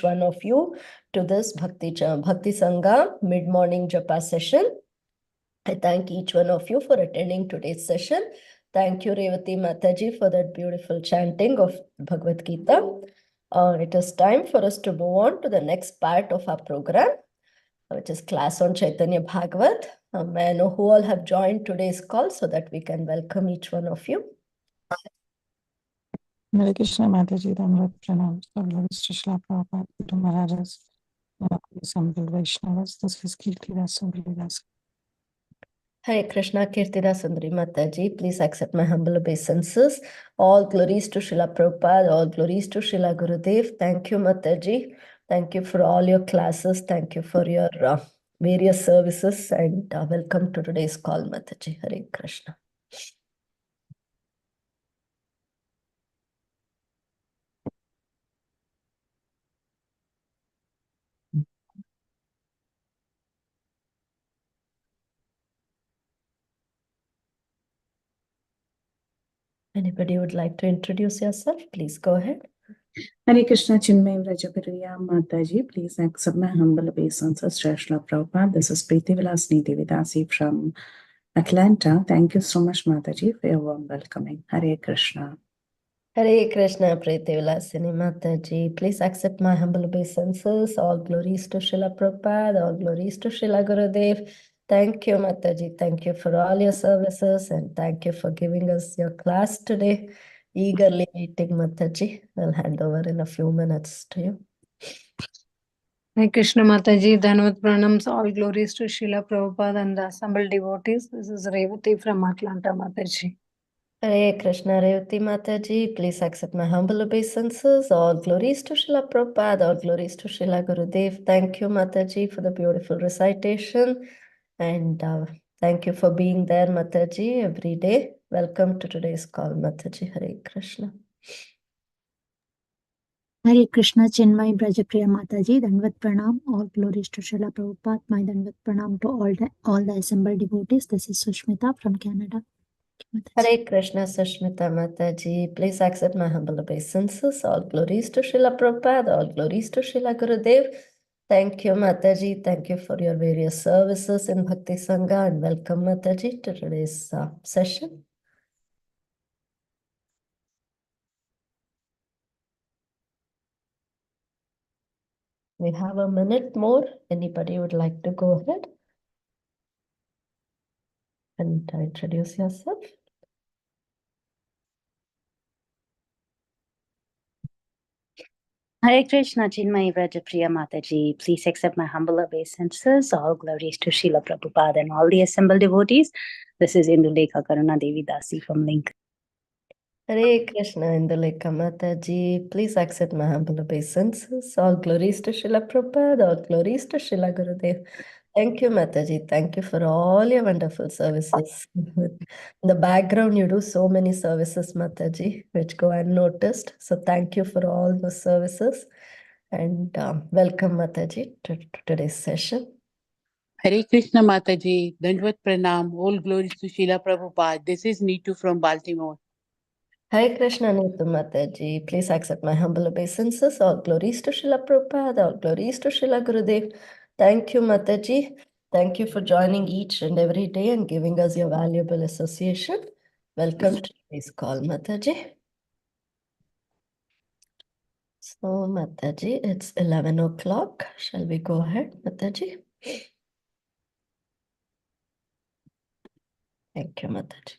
each one of you to this Bhakti Sanga mid-morning Japa session. I thank each one of you for attending today's session. Thank you, Devotee Mataji, for that beautiful chanting of Bhagavad Gita. It is time for us to move on to the next part of our program, which is class on Caitanya Bhagavat. May I know who all have joined today's call so that we can welcome each one of you. Hare Krishna Mataji, Dhammat Pranam, Srila Prabhupada, Dhruv Maharaj, assembled Vaishnavas. This is Preethivilasini. Hare Krishna, Kirtidasundari Mataji. Please accept my humble obeisances. All glories to Srila Prabhupada, all glories to Srila Gurudev. Thank you, Mataji. Thank you for all your classes. Thank you for your various services. And welcome to today's call, Mataji. Hare Krishna. Anybody would like to introduce yourself? Please go ahead. Hare Krishna, Cinmayi Mataji. Please accept my humble obeisances, Srila Prabhupada. This is Preethivilasini Dasi from Atlanta. Thank you so much, Mataji, for your warm welcoming. Hare Krishna. Hare Krishna, Preethivilasini Mataji. Please accept my humble obeisances. All glories to Srila Prabhupada, all glories to Srila Gurudev. Thank you, Mataji. Thank you for all your services and thank you for giving us your class today. Eagerly waiting, Mataji. I'll hand over in a few minutes to you. Hare Krishna Mataji, Dhanvat Pranams, all glories to Srila Prabhupada and the assembled devotees. This is Revati from Atlanta, Mataji. Hare Krishna, Revati Mataji. Please accept my humble obeisances. All glories to Srila Prabhupada, all glories to Srila Gurudev. Thank you, Mataji, for the beautiful recitation. And thank you for being there, Mataji, every day. Welcome to today's call, Mataji. Hare Krishna. Hare Krishna, Cinmayi Mataji, Dhanvat Pranam, all glories to Srila Prabhupada. My Dhanvat Pranam to all the assembled devotees. This is Sushmita from Canada. Hare Krishna, Sushmita Mataji. Please accept my humble obeisances. All glories to Srila Prabhupada, all glories to Srila Gurudev. Thank you, Mataji. Thank you for your various services in Bhakti Sanga and welcome, Mataji, to today's session. We have a minute more. Anybody would like to go ahead and introduce yourself? Hare Krishna, Cinmayi Mataji. Please accept my humble obeisances. All glories to Srila Prabhupada and all the assembled devotees. This is Indulekha Karuna Devi Dasi from Link. Hare Krishna, Indulekha Mataji. Please accept my humble obeisances. All glories to Srila Prabhupada, all glories to Srila Gurudev. Thank you, Mataji. Thank you for all your wonderful services. In the background, you do so many services, Mataji, which go unnoticed. So thank you for all those services. And welcome, Mataji, to today's session. Hare Krishna Mataji, Dandvat Pranam, all glories to Srila Prabhupada. This is Neetu from Baltimore. Hare Krishna, Neetu Mataji. Please accept my humble obeisances. All glories to Srila Prabhupada, all glories to Srila Gurudev. Thank you, Mataji. Thank you for joining each and every day and giving us your valuable association. Welcome to today's call, Mataji. So, Mataji, it's 11 o'clock. Shall we go ahead, Mataji? Thank you, Mataji.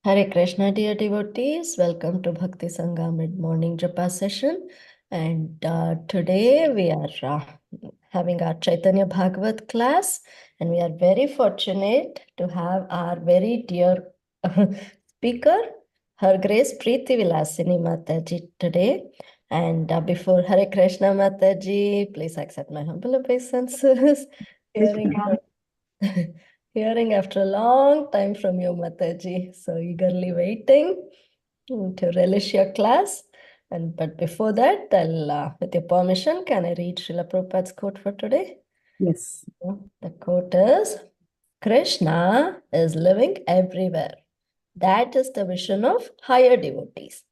Hare Krishna, dear devotees. Welcome to Bhakti Sanga mid-morning Japa session. And today we are having our Caitanya Bhagavat class. And we are very fortunate to have our very dear speaker, Her Grace Preethivilasini Mataji today. And before Hare Krishna Mataji, please accept my humble obeisances. Hearing after a long time from you, Mataji. So eagerly waiting to relish your class. But before that, I'll, with your permission, can I read Srila Prabhupada's quote for today? Yes. The quote is, Krishna is living everywhere. That is the vision of higher devotees.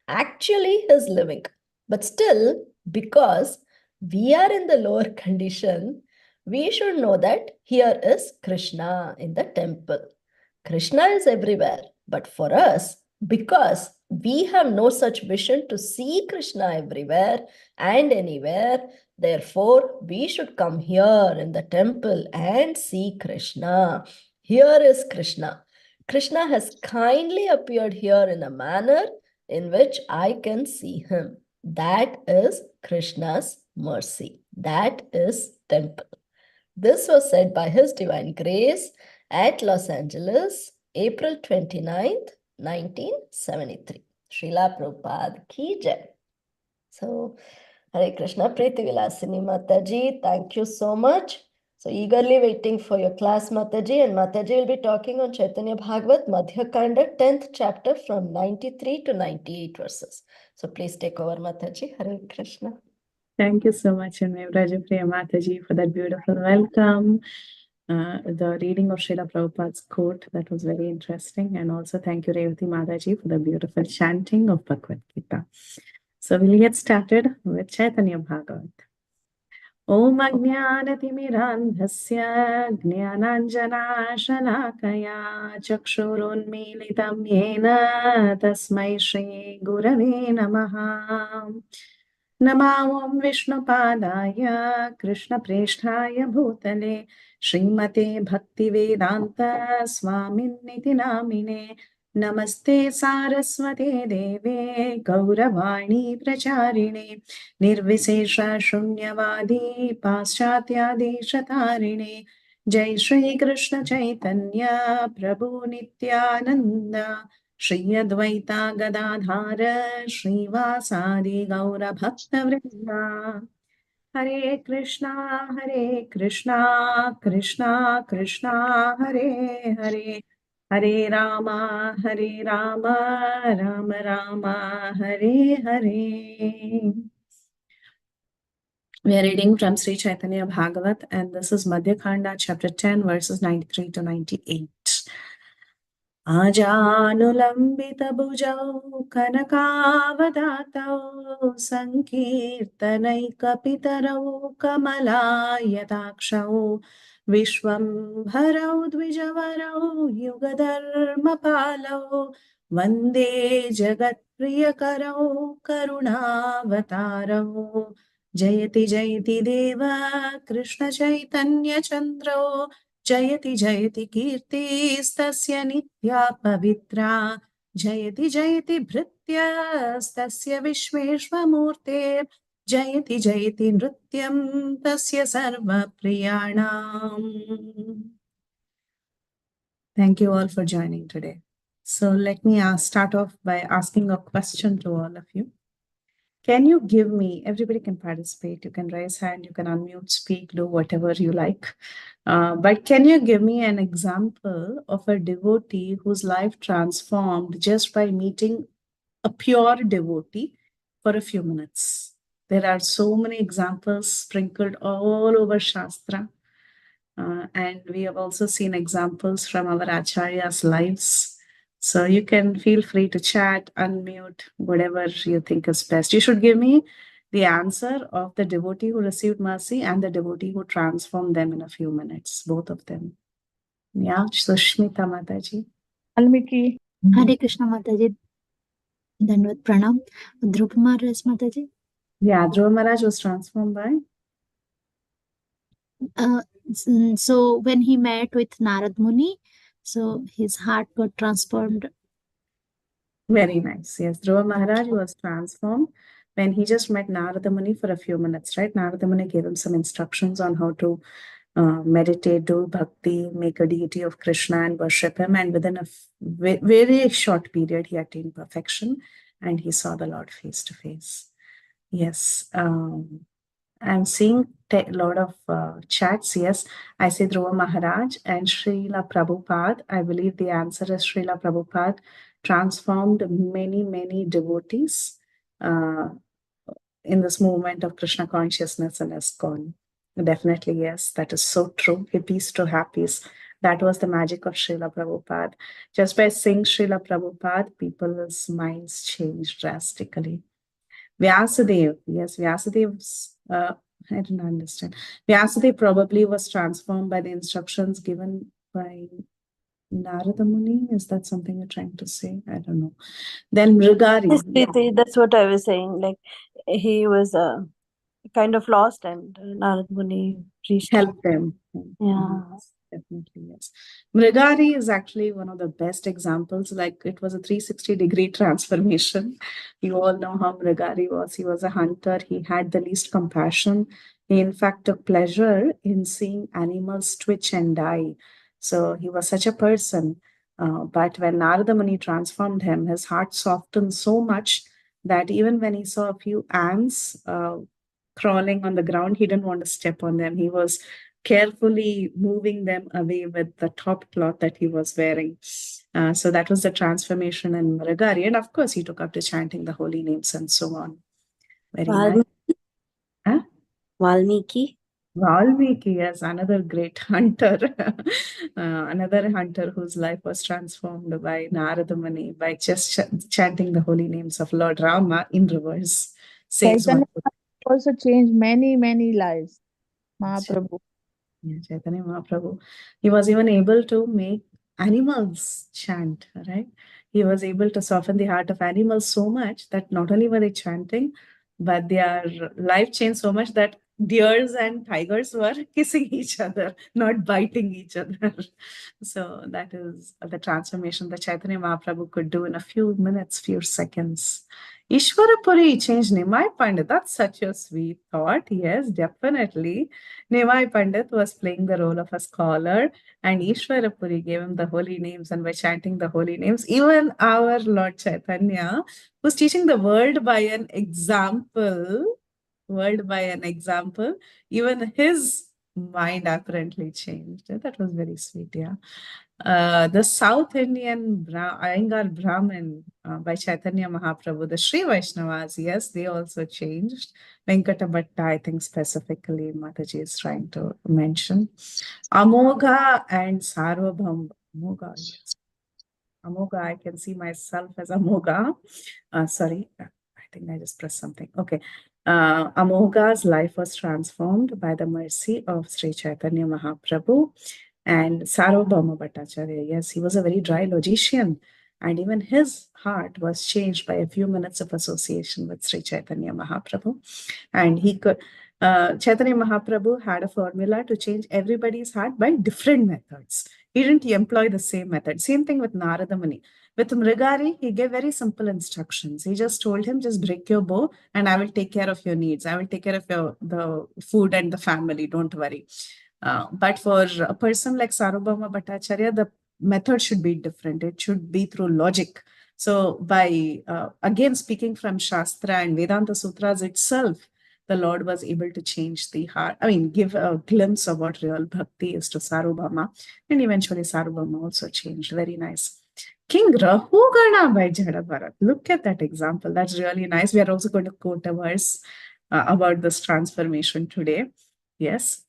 Actually, he is living. But still, because we are in the lower condition, we should know that here is Krishna in the temple. Krishna is everywhere, but for us, because we have no such vision to see Krishna everywhere and anywhere, therefore we should come here in the temple and see Krishna. Here is Krishna. Krishna has kindly appeared here in a manner in which I can see him. That is Krishna's mercy. That is temple. This was said by His Divine Grace at Los Angeles, April 29th, 1973. Srila Prabhupada ki jai. So, Hare Krishna, Preethivilasini Mataji, thank you so much. So, eagerly waiting for your class, Mataji. And Mataji will be talking on Caitanya Bhagavata Madhya Khanda, 10th chapter from 93 to 98 verses. So, please take over, Mataji. Hare Krishna. Thank you so much, Cinmayi Mataji, for that beautiful welcome. The reading of Srila Prabhupada's quote, that was very interesting. And also thank you, Devotee Mataji, for the beautiful chanting of Bhagavad Gita. So we'll get started with Caitanya Bhagavata. Om Ajnanatimirandhasya Jnananjanashalakaya Chakshurunmilitam Yena Tasmai Shri Gurave Namaha. Namam Vishnupadaya Krishna Presthaya Bhutale Srimate Bhaktivedanta Swaminiti Namine Namaste Saraswate Deve Gauravani Pracharine Nirvisesha Shunyavadi Paschatya Deshatarine Jai Shri Krishna Chaitanya Prabhu Nityananda Shri Advaita Gadadhara Shri Vasadi Gaura Bhakta Vrinda Hare Krishna Krishna Krishna Hare Hare Hare Rama Rama Rama Hare Hare. We are reading from Sri Caitanya Bhagavat, and this is Madhya Khanda, chapter 10, verses 93 to 98. Ajanulambita-bhujau kanakavadhatau sankirtanaicapitarau kamalayatakshau vishwambharau dvijavarau yugadharmapalau vande jagatpriyakarau karunavatarau jayati jayati deva Krishna Chaitanya Chandro Jayati Jayati Kirti Stasya Nitya Pavitra Jayati Jayati Bhritya Stasya Vishveshvamurte Jayati Jayati Nrityam Tasya Sarva Priyanam. Thank you all for joining today. So let me start off by asking a question to all of you. Can you give me, everybody can participate, you can raise hand, you can unmute, speak, do whatever you like. But can you give me an example of a devotee whose life transformed just by meeting a pure devotee for a few minutes? There are so many examples sprinkled all over Shastra. And we have also seen examples from our Acharyas' lives. So you can feel free to chat, unmute, whatever you think is best. You should give me the answer of the devotee who received mercy and the devotee who transformed them in a few minutes, both of them. Yeah, Sushmita Mataji. Valmiki. Hare Krishna Mataji. Dandavat Pranam. Dhruv Maharaj Mataji. Yeah, Dhruv Maharaj was transformed by? So when he met with Narad Muni, so his heart got transformed. Very nice. Yes, Dhruv Maharaj was transformed when he just met Narada Muni for a few minutes, right? Narada Muni gave him some instructions on how to meditate, do bhakti, make a deity of Krishna and worship him. And within a very short period, he attained perfection and he saw the Lord face to face. Yes. I'm seeing a lot of chats. Yes, I see Dhruv Maharaj and Srila Prabhupada. I believe the answer is Srila Prabhupada transformed many devotees in this movement of Krishna consciousness and ISKCON. Definitely, yes, that is so true. Hippies to happies. That was the magic of Srila Prabhupada. Just by seeing Srila Prabhupada, people's minds changed drastically. Vyasadev, yes, Vyasadev's I didn't understand. Vyasadev probably was transformed by the instructions given by Narada Muni. Is that something you're trying to say? I don't know. Then Mrigari. Yes, Preeti, that's what I was saying. Like he was kind of lost, and Narad Muni reached him. Help them. Yeah. Yes, definitely, yes. Mrigari is actually one of the best examples. Like it was a 360-degree transformation. You all know how Mrigari was. He was a hunter. He had the least compassion. He, in fact, took pleasure in seeing animals twitch and die. So he was such a person. But when Narada Muni transformed him, his heart softened so much that even when he saw a few ants crawling on the ground, he didn't want to step on them. He was carefully moving them away with the top cloth that he was wearing. So that was the transformation in Mrigari. And of course, he took up to chanting the holy names and so on. Very nice. Huh? Valmiki. Valmiki, yes, another great hunter. Another hunter whose life was transformed by Narada Muni by just chanting the holy names of Lord Rama in reverse. Says Chaitanya one. also changed many lives. Mahaprabhu. Yeah, Caitanya Mahaprabhu. He was even able to make animals chant, right? He was able to soften the heart of animals so much that not only were they chanting, but their life changed so much that deers and tigers were kissing each other, not biting each other. So that is the transformation that Caitanya Mahaprabhu could do in a few minutes, few seconds. Iswara Puri changed Nimai Pandit. That's such a sweet thought. Yes, definitely. Nimai Pandit was playing the role of a scholar, and Ishwara Puri gave him the holy names, and by chanting the holy names, even our Lord Chaitanya was teaching the world by an example, even his mind apparently changed. That was very sweet, yeah. The South Indian Iyengar Brahmin by Caitanya Mahaprabhu, the Sri Vaishnavas, yes, they also changed. Venkata Bhatta, I think specifically Mataji is trying to mention. Amogha and Sarvabouma. Amogha, yes. Amogha, I can see myself as Amogha. Sorry, I think I just pressed something. Okay. Amogha's life was transformed by the mercy of Sri Caitanya Mahaprabhu. And Sarvabouma Bhatacharya, yes, he was a very dry logician. And even his heart was changed by a few minutes of association with Sri Caitanya Mahaprabhu. And he could, Chaitanya Mahaprabhu had a formula to change everybody's heart by different methods. He didn't employ the same method. Same thing with Narada Muni. With Mrigari, he gave very simple instructions. He just told him, just break your bow and I will take care of your needs. I will take care of the food and the family. Don't worry. But for a person like Sarvabouma Bhatacharya, the method should be different. It should be through logic. So by, again, speaking from Shastra and Vedanta Sutras itself, the Lord was able to change the heart, give a glimpse of what real bhakti is to Sarvabouma. And eventually Sarvabouma also changed. Very nice. King Rahugana by Jada Bharat. Look at that example. That's really nice. We are also going to quote a verse about this transformation today. Yes.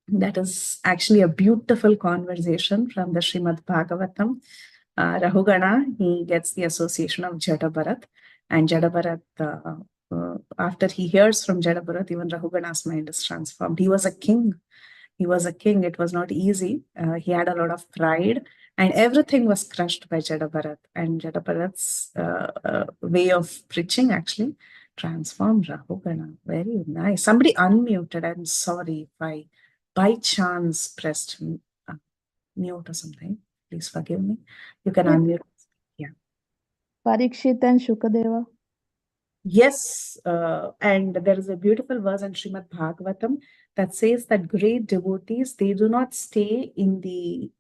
That is actually a beautiful conversation from the Srimad Bhagavatam. Rahugana, he gets the association of Jada Bharat. And Jada Bharat, after he hears from Jada Bharat, even Rahugana's mind is transformed. He was a king. He was a king. It was not easy. He had a lot of pride. And everything was crushed by Jada Bharat. And Jada Bharat's way of preaching actually transformed Rahugana. Very nice. Somebody unmuted. I'm sorry if I by chance pressed mute or something. Please forgive me. You can unmute. Yeah. Parikshit and Shukadeva. Yes, and there is a beautiful verse in Srimad Bhagavatam that says that great devotees, they do not stay in the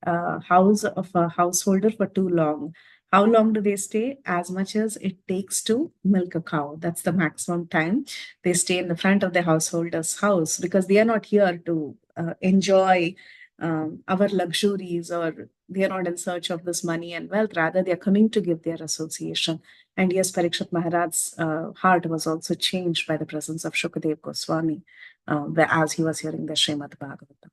house of a householder for too long. How long do they stay? As much as it takes to milk a cow. That's the maximum time they stay in the front of the householder's house, because they are not here to enjoy our luxuries, or they are not in search of this money and wealth. Rather, they are coming to give their association. And yes, Parikshit Maharaj's heart was also changed by the presence of Shukadev Goswami as he was hearing the Srimad Bhagavatam.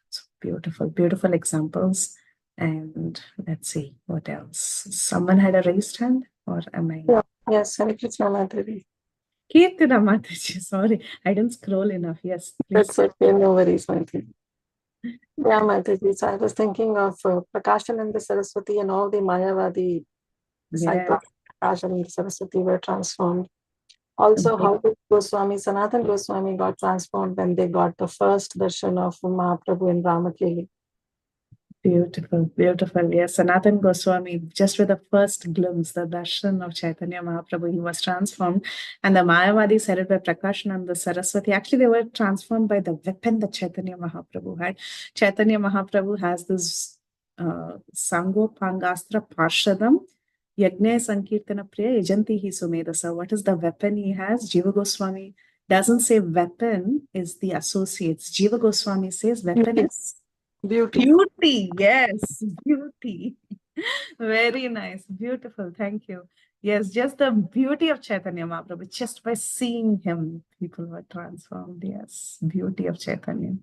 So beautiful, beautiful examples. And let's see what else. Someone had a raised hand, or am I? Yes, Hare Krishna Mataji. Kirtana Mataji, sorry, I didn't scroll enough. Yes, please. That's okay, no worries, Mataji. Yeah, Mataji. So I was thinking of Prakashananda Saraswati and all the Mayavadi disciples of Prakashananda Saraswati were transformed. Also, how did Goswami, Sanatan Goswami got transformed when they got the first darshan of Mahaprabhu in Ramakeli. Beautiful, beautiful. Yes, Sanatan Goswami, just with the first glimpse, the darshan of Chaitanya Mahaprabhu, he was transformed. And the Mayavadi said it by Prakashananda Saraswati. Actually, they were transformed by the weapon that Chaitanya Mahaprabhu had. Chaitanya Mahaprabhu has this Sango Pangastra Parshadam, Yajna Sankirtana Priya, Yajanti Hi Sumedasa. What is the weapon he has? Jiva Goswami doesn't say weapon is the associates. Jiva Goswami says weapon is Beauty. beauty. Yes, beauty. Very nice. Beautiful. Thank you. Yes, just the beauty of Chaitanya Mahaprabhu. Just by seeing him, people were transformed. Yes, beauty of Chaitanya.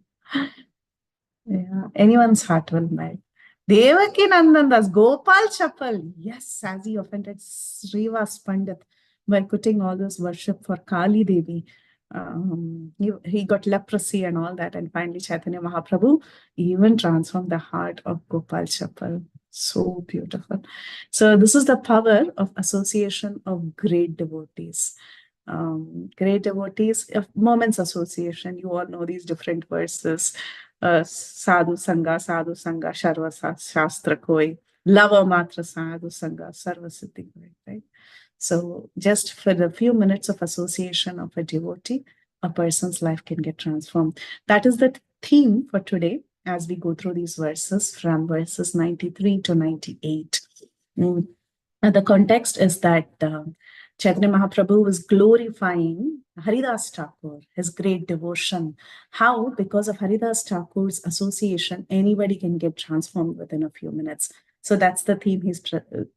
Yeah, anyone's heart will melt. Devaki Nandandas, Gopal Chapal. Yes, as he offended Srivas Pandit by putting all this worship for Kali Devi. He got leprosy and all that. And finally, Chaitanya Mahaprabhu even transformed the heart of Gopal Chapal. So beautiful. So this is the power of association of great devotees. Great devotees, moments association. You all know these different verses. Sadhu Sanga, Sharva Shastra Koi, Lava Matra Sadhu Sanga, Sarva Siddhi Koi, right? So just for the few minutes of association of a devotee, a person's life can get transformed. That is the theme for today as we go through these verses from verses 93 to 98. And the context is that Chaitanya Mahaprabhu was glorifying Haridas Thakur, his great devotion. How? Because of Haridas Thakur's association, anybody can get transformed within a few minutes. So that's the theme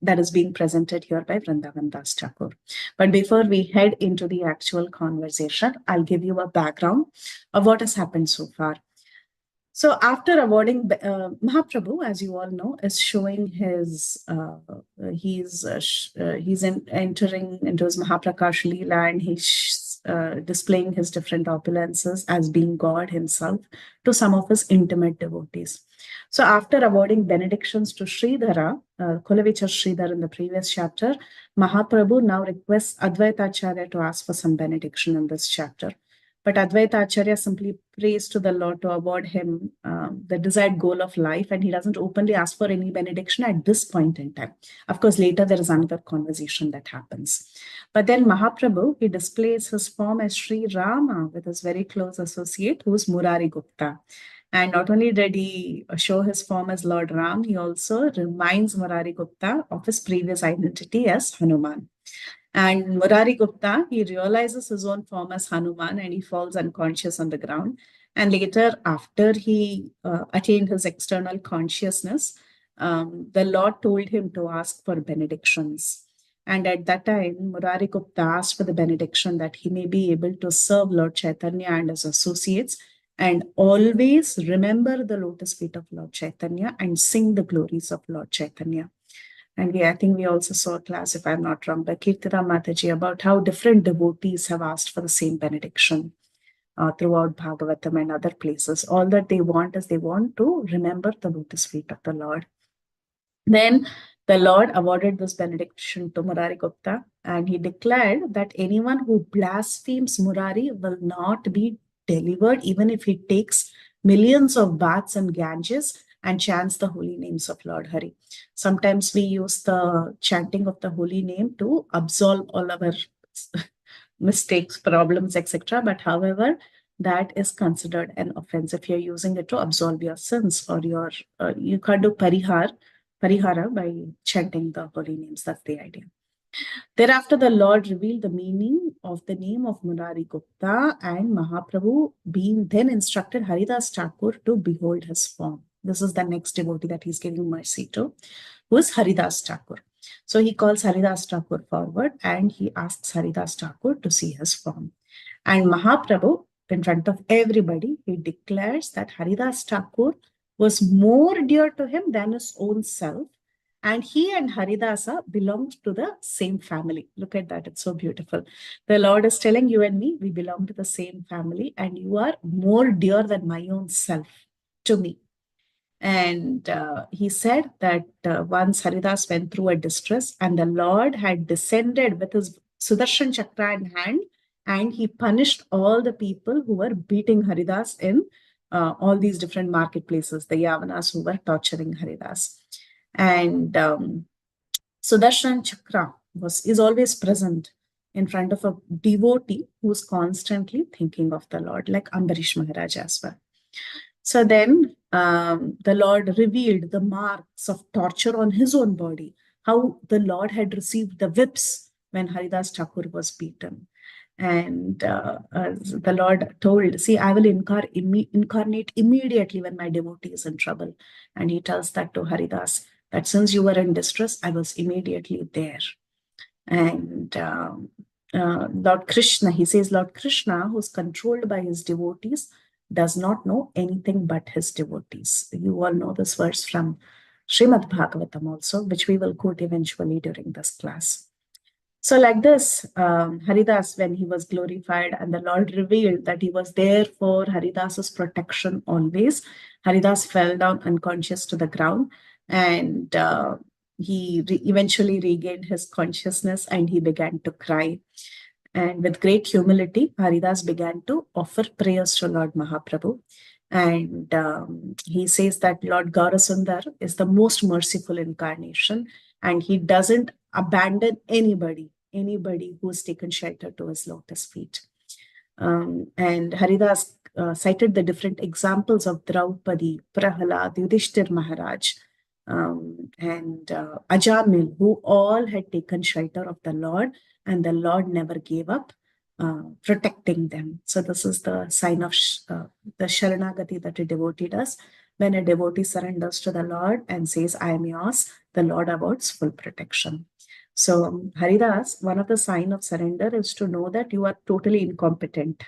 that is being presented here by Vrindavan Das Thakur. But before we head into the actual conversation, I'll give you a background of what has happened so far. So after awarding Mahaprabhu, as you all know, is showing his he's entering into his Mahaprakash Leela, and he's displaying his different opulences as being God himself to some of his intimate devotees. So after awarding benedictions to Sridhara, Kulavichar Sridhar in the previous chapter, Mahaprabhu now requests Advaita Acharya to ask for some benediction in this chapter. But Advaita Acharya simply prays to the Lord to award him the desired goal of life, and he doesn't openly ask for any benediction at this point in time. Of course, later there is another conversation that happens. But then Mahaprabhu, he displays his form as Sri Rama with his very close associate, who is Murari Gupta. And not only did he show his form as Lord Ram, he also reminds Murari Gupta of his previous identity as Hanuman. And Murari Gupta, he realizes his own form as Hanuman and he falls unconscious on the ground. And later, after he attained his external consciousness, the Lord told him to ask for benedictions. And at that time, Murari Gupta asked for the benediction that he may be able to serve Lord Chaitanya and his associates and always remember the lotus feet of Lord Chaitanya and sing the glories of Lord Chaitanya. And I think we also saw a class, if I'm not wrong, by Kirtana Mataji about how different devotees have asked for the same benediction throughout Bhagavatam and other places. All that they want is they want to remember the lotus feet of the Lord. Then the Lord awarded this benediction to Murari Gupta, and he declared that anyone who blasphemes Murari will not be delivered, even if he takes millions of baths and Ganges and chants the holy names of Lord Hari. Sometimes we use the chanting of the holy name to absolve all our mistakes, problems, etc. But however, that is considered an offense if you're using it to absolve your sins or your, you can't do parihara by chanting the holy names. That's the idea. Thereafter, the Lord revealed the meaning of the name of Murari Gupta, and Mahaprabhu being then instructed Haridas Thakur to behold his form. This is the next devotee that he's giving mercy to, who is Haridas Thakur. So he calls Haridas Thakur forward and he asks Haridas Thakur to see his form. And Mahaprabhu, in front of everybody, he declares that Haridas Thakur was more dear to him than his own self, And he and Haridasa belonged to the same family. Look at that. It's so beautiful. The Lord is telling you and me, we belong to the same family, and you are more dear than my own self to me. And he said that once Haridas went through a distress, and the Lord had descended with his Sudarshan Chakra in hand, and he punished all the people who were beating Haridas in all these different marketplaces, the Yavanas who were torturing Haridas. And Sudarshan Chakra is always present in front of a devotee who's constantly thinking of the Lord, like Ambarish Maharaj as well. So then the Lord revealed the marks of torture on his own body, how the Lord had received the whips when Haridas Thakur was beaten. And the Lord told, see, I will incarnate immediately when my devotee is in trouble. And he tells that to Haridas, that since you were in distress, I was immediately there. And Lord Krishna, he says, Lord Krishna, who's controlled by his devotees, does not know anything but his devotees. You all know this verse from Srimad Bhagavatam also, which we will quote eventually during this class. So like this, Haridas, when he was glorified and the Lord revealed that he was there for Haridas's protection always, Haridas fell down unconscious to the ground, and he eventually regained his consciousness and he began to cry. And with great humility, Haridas began to offer prayers to Lord Mahaprabhu. And he says that Lord Gaurasundar is the most merciful incarnation, and he doesn't abandon anybody who has taken shelter to his lotus feet. And Haridas cited the different examples of Draupadi, Prahalad, Yudhishthir Maharaj, and Ajamil, who all had taken shelter of the Lord, and the Lord never gave up protecting them. So this is the sign of the Sharanagati that a devotee does. When a devotee surrenders to the Lord and says, I am yours, the Lord awards full protection. So Haridas, one of the signs of surrender is to know that you are totally incompetent.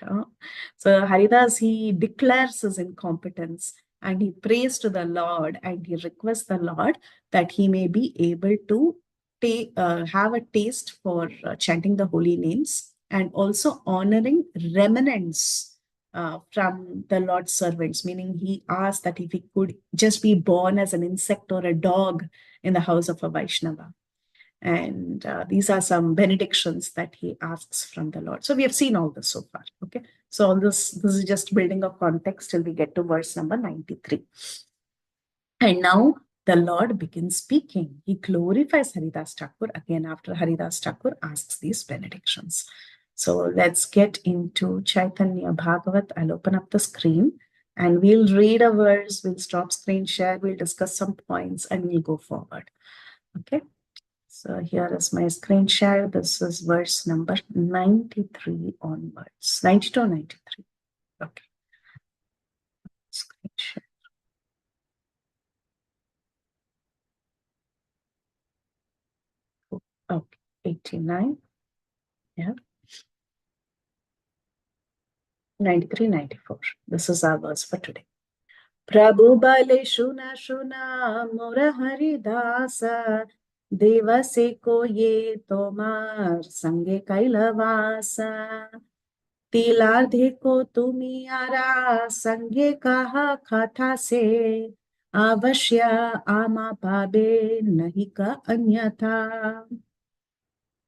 So Haridas, he declares his incompetence and he prays to the Lord and he requests the Lord that he may be able to have a taste for chanting the holy names and also honoring remnants from the Lord's servants, meaning he asked that if he could just be born as an insect or a dog in the house of a Vaishnava. And these are some benedictions that he asks from the Lord. So we have seen all this so far. Okay. So all this is just building a context till we get to verse number 93. And now the Lord begins speaking. He glorifies Haridas Thakur again after Haridas Thakur asks these benedictions. So let's get into Caitanya Bhagavat. I'll open up the screen and we'll read a verse, we'll stop screen share, we'll discuss some points and we'll go forward. Okay. So here is my screen share. This is verse number 93 onwards. 92 or 93. Okay. Screen share. Okay, 89. Yeah. 93, 94. This is our verse for today. Prabhu bale shuna shuna mora haridasa devase ko ye tomar sange kailavasa tilardhe ko tumi ara sange kaha khatha se avashya ama pabe nahi ka anyatha.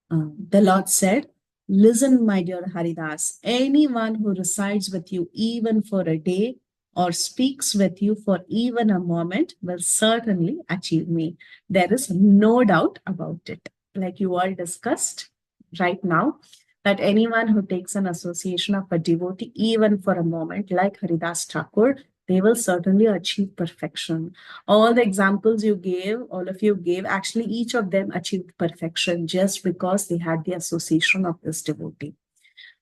The Lord said, listen, my dear Haridas, anyone who resides with you even for a day or speaks with you for even a moment will certainly achieve me. There is no doubt about it. Like you all discussed right now, that anyone who takes an association of a devotee even for a moment, like Haridas Thakur, they will certainly achieve perfection. All the examples you gave, all of you gave, actually each of them achieved perfection just because they had the association of this devotee.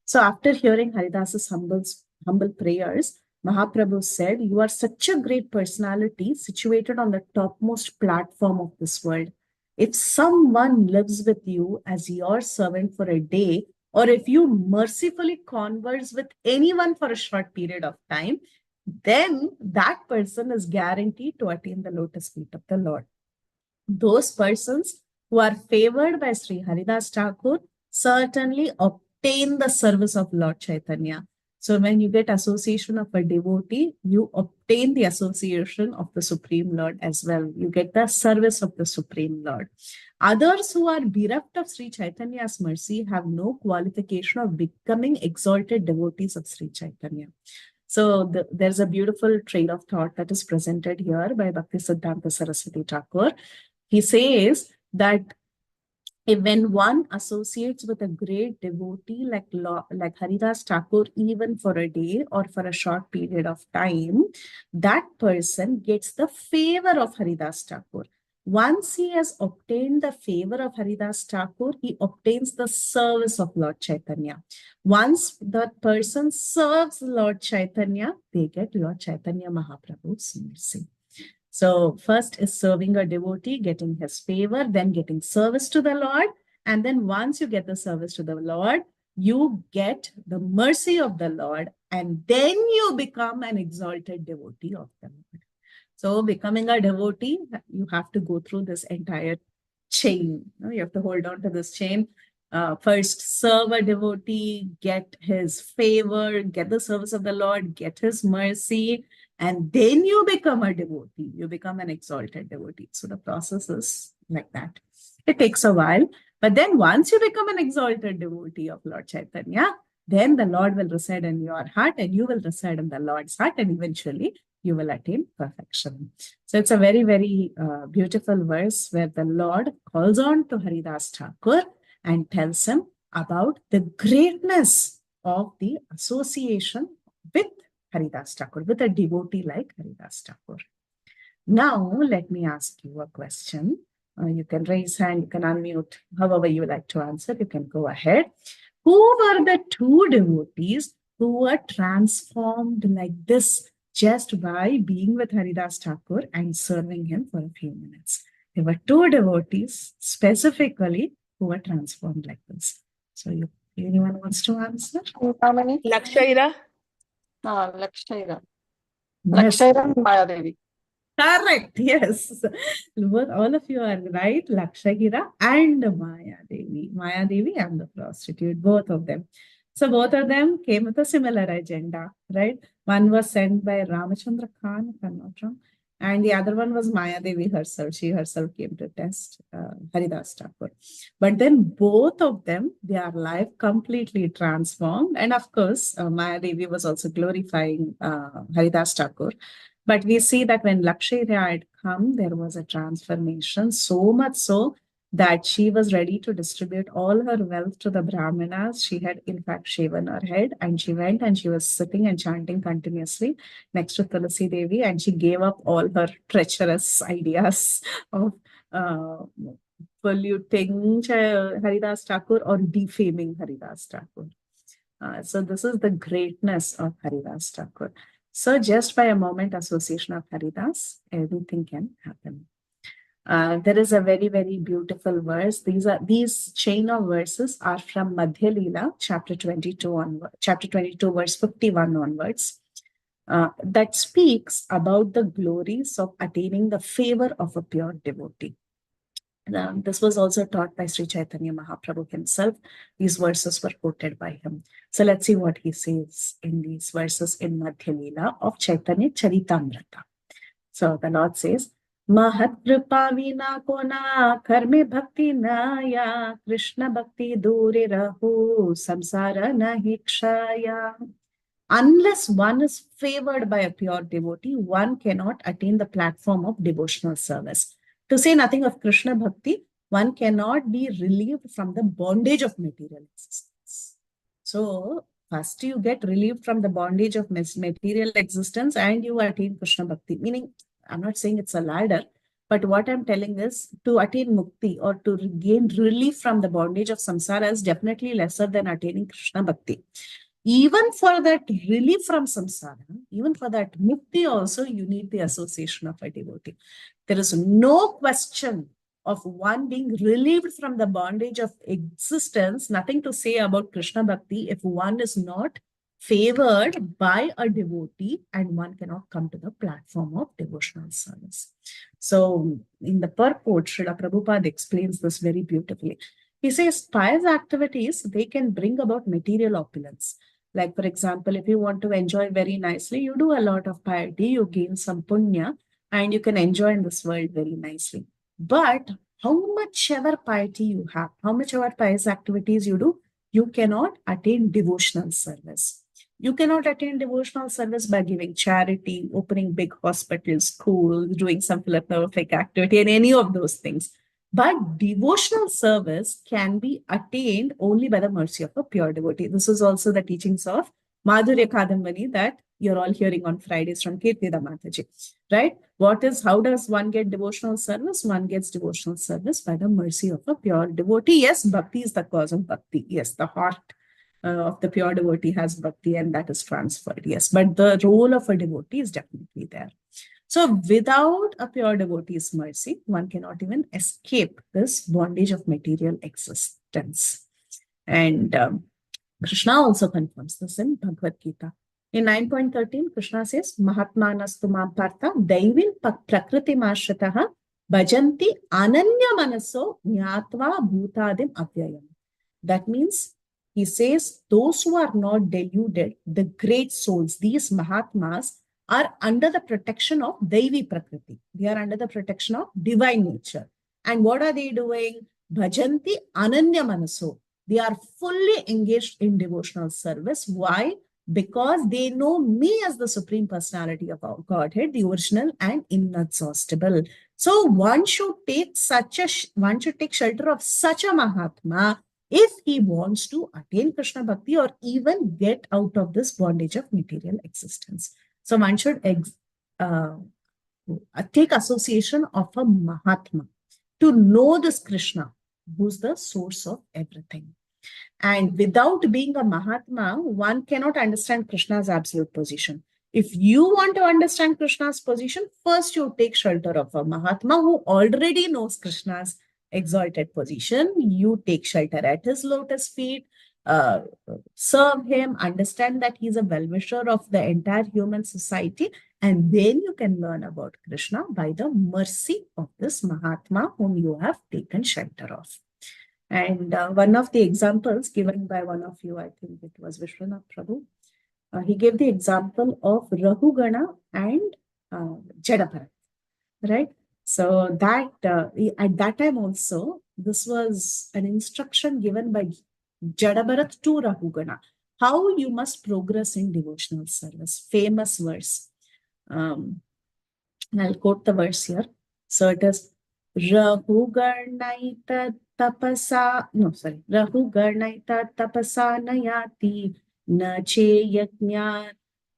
So after hearing Haridas's humble prayers, Mahaprabhu said, you are such a great personality situated on the topmost platform of this world. If someone lives with you as your servant for a day, or if you mercifully converse with anyone for a short period of time, then that person is guaranteed to attain the lotus feet of the Lord. those persons who are favored by Sri Haridas Thakur certainly obtain the service of Lord Chaitanya. So when you get association of a devotee, you obtain the association of the Supreme Lord as well. You get the service of the Supreme Lord. Others who are bereft of Sri Chaitanya's mercy have no qualification of becoming exalted devotees of Sri Chaitanya. So there's a beautiful trail of thought that is presented here by Bhakti Siddhanta Saraswati Thakur. He says that when one associates with a great devotee like Haridas Thakur, even for a day or for a short period of time, that person gets the favor of Haridas Thakur. Once he has obtained the favor of Haridas Thakur, he obtains the service of Lord Chaitanya. Once that person serves Lord Chaitanya, they get Lord Caitanya Mahaprabhu's mercy. So first is serving a devotee, getting his favor, then getting service to the Lord. And then once you get the service to the Lord, you get the mercy of the Lord, and then you become an exalted devotee of the Lord. So becoming a devotee, you have to go through this entire chain. You have to hold on to this chain. First, serve a devotee, get his favor, get the service of the Lord, get his mercy, and then you become a devotee. You become an exalted devotee. So the process is like that. It takes a while, but then once you become an exalted devotee of Lord Chaitanya, then the Lord will reside in your heart and you will reside in the Lord's heart, and eventually you will attain perfection. So it's a very, very beautiful verse where the Lord calls on to Haridas Thakur and tells him about the greatness of the association with Haridas Thakur, with a devotee like Haridas Thakur. Now, let me ask you a question. You can raise hand, you can unmute, however you like to answer, you can go ahead. Who were the two devotees who were transformed like this just by being with Haridas Thakur and serving him for a few minutes? There were two devotees specifically who were transformed like this. So anyone wants to answer? How many? Lakshaira. Lakshaira. Yes. Lakshaira and Mayadevi. Correct. Yes. All of you are right. Lakshagiri and Maya Devi. Maya Devi and the prostitute, both of them. So both of them came with a similar agenda, right? One was sent by Ramachandra Khan, if I'm not wrong, and the other one was Maya Devi herself. She herself came to test Haridas Thakur. But then both of them, their life completely transformed. And of course, Maya Devi was also glorifying Haridas Thakur. But we see that when Lakshaira had come, there was a transformation, so much so that she was ready to distribute all her wealth to the Brahmanas. She had, in fact, shaven her head, and she went and she was sitting and chanting continuously next to Tulasi Devi, and she gave up all her treacherous ideas of polluting Haridas Thakur or defaming Haridas Thakur. So this is the greatness of Haridas Thakur. So just by a moment association of Haridas, everything can happen. There is a very, very beautiful verse. These chain of verses are from Madhya Leela, chapter 22, verse 51 onwards. That speaks about the glories of attaining the favor of a pure devotee. This was also taught by Sri Caitanya Mahaprabhu himself. These verses were quoted by him. So let's see what he says in these verses in Madhya Leela of Chaitanya Charitamrita. So the Lord says, Mahat kripa vina kona karme bhakti naya Krishna bhakti dure rahu samsara nahi kshaya. Unless one is favored by a pure devotee, one cannot attain the platform of devotional service. To say nothing of Krishna Bhakti, one cannot be relieved from the bondage of material existence. So, first you get relieved from the bondage of material existence and you attain Krishna Bhakti. Meaning, I'm not saying it's a ladder, but what I'm telling is to attain mukti or to gain relief from the bondage of samsara is definitely lesser than attaining Krishna Bhakti. Even for that relief from samsara, even for that mukti also, you need the association of a devotee. There is no question of one being relieved from the bondage of existence, nothing to say about Krishna Bhakti if one is not favored by a devotee and one cannot come to the platform of devotional service. So in the purport, Srila Prabhupada explains this very beautifully. He says pious activities, they can bring about material opulence. Like, for example, if you want to enjoy very nicely, you do a lot of piety, you gain some punya, and you can enjoy in this world very nicely. But how much ever piety you have, how much ever pious activities you do, you cannot attain devotional service. You cannot attain devotional service by giving charity, opening big hospitals, schools, doing some philanthropic activity, and any of those things. But devotional service can be attained only by the mercy of a pure devotee. This is also the teachings of Madhurya Kadambani that you're all hearing on Fridays from Caitanya Mataji, right? How does one get devotional service? One gets devotional service by the mercy of a pure devotee. Yes, bhakti is the cause of bhakti. Yes, the heart of the pure devotee has bhakti and that is transferred. Yes, but the role of a devotee is definitely there. So without a pure devotee's mercy, one cannot even escape this bondage of material existence. And Krishna also confirms this in Bhagavad Gita. In 9.13, Krishna says, Mahatmanastu mam partha daivin prakriti mashrataha bhajanti ananya manaso nyatva bhutadim avyayam. That means, he says, those who are not deluded, the great souls, these Mahatmas, are under the protection of Devi Prakriti. They are under the protection of divine nature. And what are they doing? Bhajanti ananya manaso. They are fully engaged in devotional service. Why? Because they know me as the Supreme Personality of our Godhead, the original and inexhaustible. So one should take shelter of such a Mahatma if he wants to attain Krishna Bhakti or even get out of this bondage of material existence. So one should take association of a Mahatma to know this Krishna, who's the source of everything. And without being a Mahatma, one cannot understand Krishna's absolute position. If you want to understand Krishna's position, first you take shelter of a Mahatma who already knows Krishna's exalted position. You take shelter at his lotus feet, serve him, understand that he's a well-wisher of the entire human society, and then you can learn about Krishna by the mercy of this Mahatma whom you have taken shelter of. And one of the examples given by one of you, I think it was Vishwanath Prabhu, he gave the example of Rahugana and Jadabharat, right? So that at that time also, this was an instruction given by Jadabharat to Rahugana, how you must progress in devotional service. Famous verse. And I'll quote the verse here. So it is Rahugarnaita tapasa, Rahugarnaita tapasa nayati na che yajna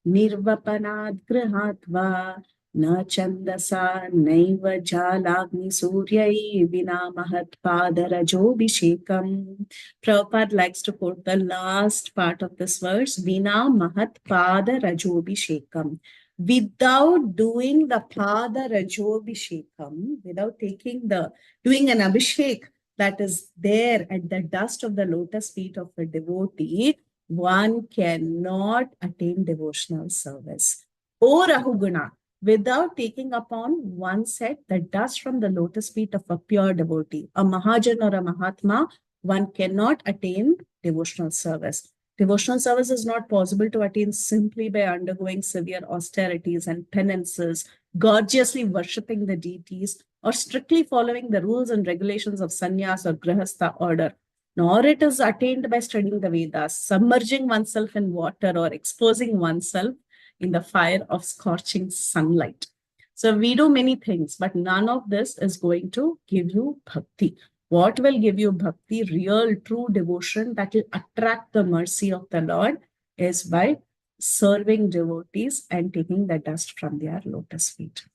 nirvapanad grihatva na chandasa naiva jalagni suryai vina mahatpadarajobhishekam. Prabhupada likes to quote the last part of this verse, vina mahatpadarajobhishekam. Without doing the pada rajobhishekam, without doing an abhishek that is there at the dust of the lotus feet of a devotee, one cannot attain devotional service. O Rahuguna, without taking upon one's head the dust from the lotus feet of a pure devotee, a Mahajan or a Mahatma, one cannot attain devotional service. Devotional service is not possible to attain simply by undergoing severe austerities and penances, gorgeously worshipping the deities, or strictly following the rules and regulations of sannyas or grihastha order. Nor it is attained by studying the Vedas, submerging oneself in water, or exposing oneself in the fire of scorching sunlight. So we do many things, but none of this is going to give you bhakti. What will give you bhakti, real, true devotion that will attract the mercy of the Lord, is by serving devotees and taking the dust from their lotus feet.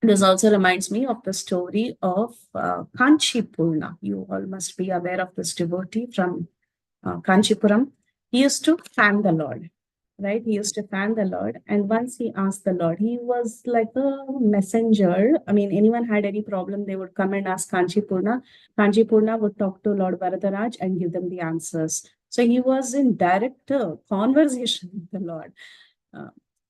This also reminds me of the story of Kanchipurna. You all must be aware of this devotee from Kanchipuram. He used to fan the Lord, right? He used to fan the Lord. And once he asked the Lord, he was like a messenger. I mean, anyone had any problem, they would come and ask Kanchipurna. Kanchipurna would talk to Lord Varadaraj and give them the answers. So he was in direct conversation with the Lord.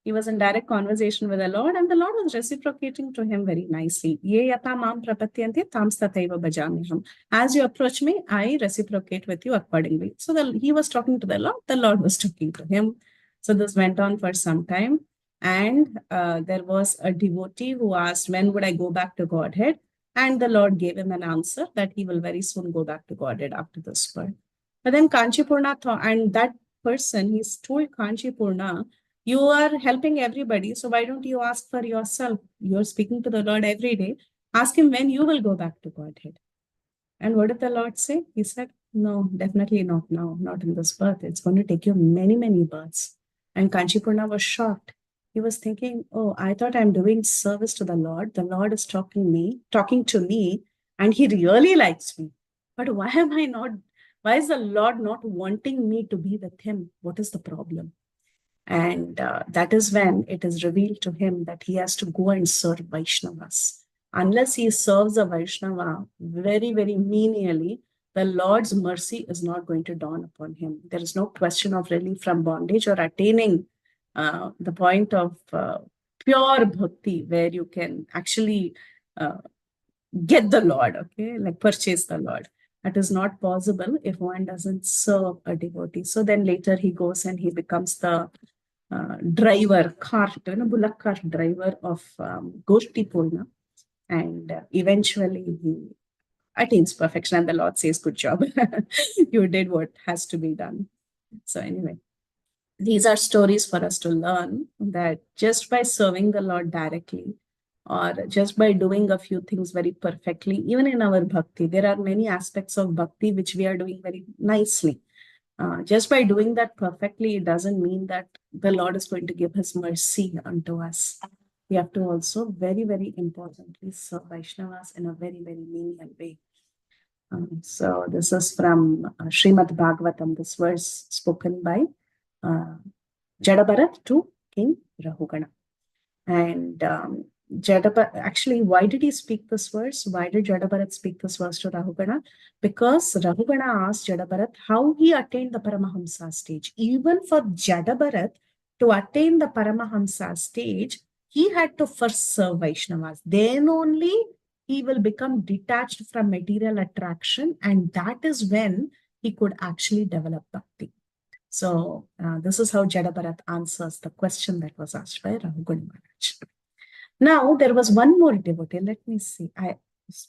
He was in direct conversation with the Lord, and the Lord was reciprocating to him very nicely. Ye yata mam prapatyanti tam tataiva bhajamiham. As you approach me, I reciprocate with you accordingly. So he was talking to the Lord was talking to him. So this went on for some time. And there was a devotee who asked, when would I go back to Godhead? And the Lord gave him an answer that he will very soon go back to Godhead after this birth. But then Kanchipurna thought, and that person, he's told Kanchipurna, you are helping everybody, so why don't you ask for yourself? You're speaking to the Lord every day. Ask him when you will go back to Godhead. And what did the Lord say? He said, no, definitely not now, not in this birth. It's going to take you many, many births. And Kanchipurna was shocked. He was thinking, oh, I thought I'm doing service to the Lord. The Lord is talking to me, and he really likes me. But why is the Lord not wanting me to be with him? What is the problem? And that is when it is revealed to him that he has to go and serve Vaishnavas. Unless he serves a Vaishnava very, very menially, the Lord's mercy is not going to dawn upon him. There is no question of relief from bondage or attaining the point of pure bhakti, where you can actually get the Lord, okay, like purchase the Lord. That is not possible if one doesn't serve a devotee. So then later he goes and he becomes the driver, bullock cart driver of Goshti Purna. And eventually he attains perfection, and the Lord says, good job. You did what has to be done. So anyway, these are stories for us to learn that just by serving the Lord directly, or just by doing a few things very perfectly, even in our bhakti, there are many aspects of bhakti which we are doing very nicely. Just by doing that perfectly, it doesn't mean that the Lord is going to give his mercy unto us. We have to also very, very importantly serve Vaishnavas in a very, very menial way. So this is from Srimad Bhagavatam, this verse spoken by Jadabharat to King Rahugana. And actually, why did he speak this verse? Why did Jadabharat speak this verse to Rahugana? Because Rahugana asked Jadabharat how he attained the Paramahamsa stage. Even for Jadabharat to attain the Paramahamsa stage, he had to first serve Vaishnavas. Then only he will become detached from material attraction, and that is when he could actually develop bhakti. So this is how Jadabharat answers the question that was asked by Rahugana Maharaj. Now, there was one more devotee. Let me see.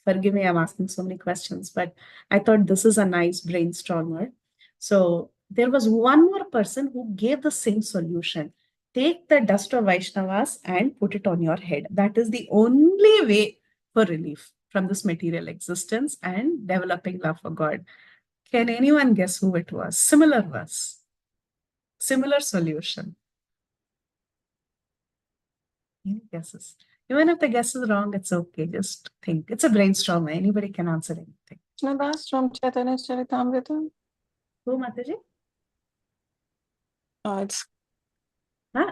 Forgive me, I'm asking so many questions, but I thought this is a nice brainstormer. So there was one more person who gave the same solution. Take the dust of Vaishnavas and put it on your head. That is the only way for relief from this material existence and developing love for God. Can anyone guess who it was? Similar verse. Similar solution. Any guesses? Even if the guess is wrong, it's okay. Just think. It's a brainstorm. Anybody can answer anything. Krishnadas from Chaitanya Charitamrita. Who, Mataji? It's Huh?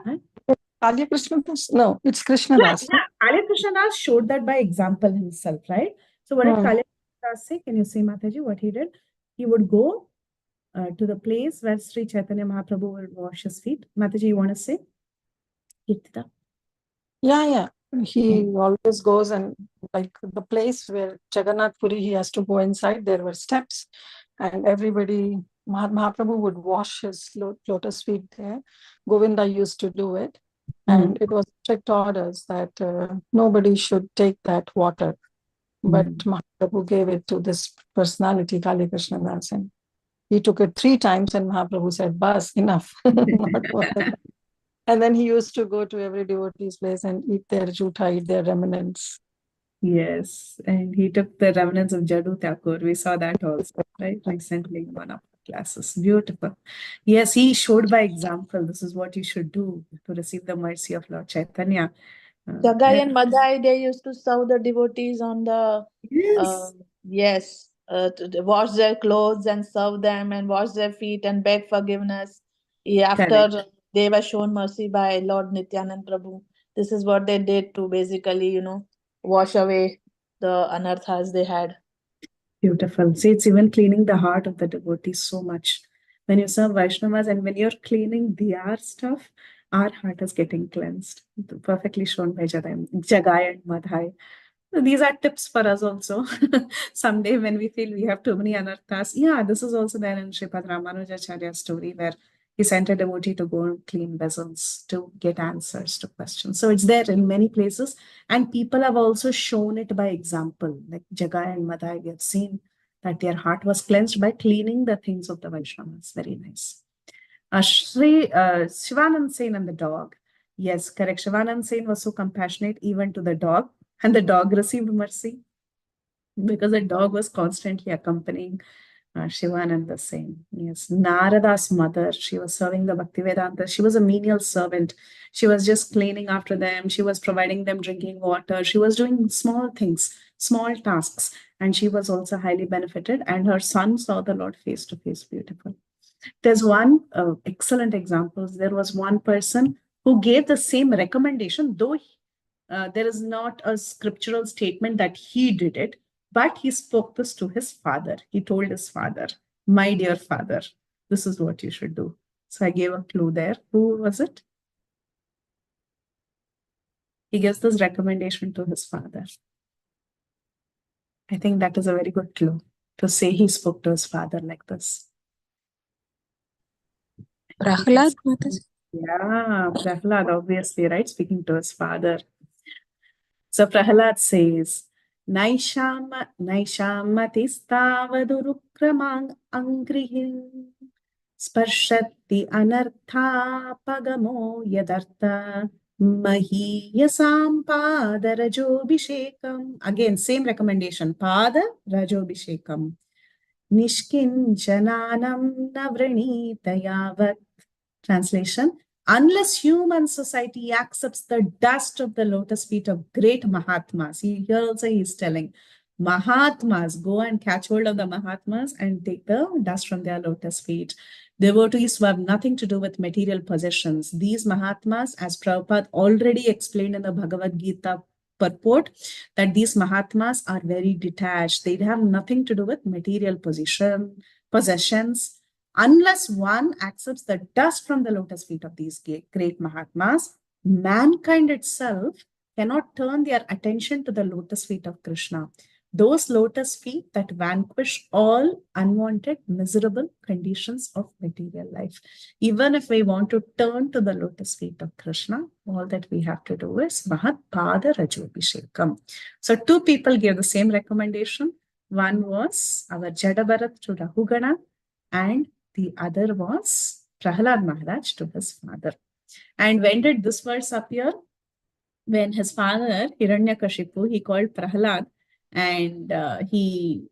Kalya Krishnadas. No, it's Krishnadas. Yeah. Kalya Krishnadas showed that by example himself, right? So what did Kalya Krishnadas say? Can you say, Mataji, what he did? He would go to the place where Sri Caitanya Mahaprabhu would wash his feet. Mataji, you want to say? Kirtita. Yeah. He always goes, and like the place where Jagannath Puri, he has to go inside. There were steps, and everybody, Mahaprabhu would wash his lotus feet there. Govinda used to do it, and it was strict orders that nobody should take that water. But Mahaprabhu gave it to this personality, Kalya Krishnadas, and he took it 3 times, and Mahaprabhu said, "Bas, enough." Not water. And then he used to go to every devotee's place and eat their juta, eat their remnants. Yes, and he took the remnants of Jadu Thakur. We saw that also, right? Recently in one of the classes. Beautiful. Yes, he showed by example. This is what you should do to receive the mercy of Lord Chaitanya. Jagai and Madhai, they used to serve the devotees on the to wash their clothes and serve them and wash their feet and beg forgiveness. After they were shown mercy by Lord Nityanand Prabhu, this is what they did to basically, wash away the anarthas they had. Beautiful. See, it's even cleaning the heart of the devotee so much. When you serve Vaishnavas and when you're cleaning their stuff, our heart is getting cleansed. Perfectly shown by Jagai and Madhai. So these are tips for us also. Someday when we feel we have too many anarthas, yeah, this is also there in Sripad Ramanujacharya's story where he sent a devotee to go and clean vessels to get answers to questions. So it's there in many places. And people have also shown it by example. Like Jagai and Madhai, we have seen that their heart was cleansed by cleaning the things of the Vaishnavas. Very nice. Shivanand Sen and the dog. Yes, correct. Shivanand Sen was so compassionate even to the dog. And the dog received mercy because the dog was constantly accompanying Shivananda Sen. Yes, Narada's mother, she was serving the Bhaktivedanta. She was a menial servant. She was just cleaning after them. She was providing them drinking water. She was doing small things, small tasks. And she was also highly benefited. And her son saw the Lord face to face. Beautiful. There's one excellent example. There was one person who gave the same recommendation, though there is not a scriptural statement that he did it, but he spoke this to his father. He told his father, my dear father, this is what you should do. So I gave a clue there. Who was it? He gives this recommendation to his father. I think that is a very good clue to say he spoke to his father like this. Prahlad, Mataji. Yeah, Prahlad, obviously, right? Speaking to his father. So Prahlad says, Naishamatistavadurukramang angrihin sparshati anartha pagamo yadartha mahiyasam pada rajobhishekam. Again, same recommendation. Pada rajobhishekam. Nishkinchananam navranita yavat. Translation. Unless human society accepts the dust of the lotus feet of great Mahatmas, here also he is telling, Mahatmas, go and catch hold of the Mahatmas and take the dust from their lotus feet. Devotees who have nothing to do with material possessions. These Mahatmas, as Prabhupada already explained in the Bhagavad Gita purport, that these Mahatmas are very detached. They have nothing to do with material possessions. Unless one accepts the dust from the lotus feet of these great Mahatmas, mankind itself cannot turn their attention to the lotus feet of Krishna. Those lotus feet that vanquish all unwanted, miserable conditions of material life. Even if we want to turn to the lotus feet of Krishna, all that we have to do is Mahat Pada Rajobhishekam. So two people gave the same recommendation. One was our Jadabharat to Rahugana, and the other was Prahlad Maharaj to his father. And when did this verse appear? When his father, Hiranyakashipu, he called Prahlad and he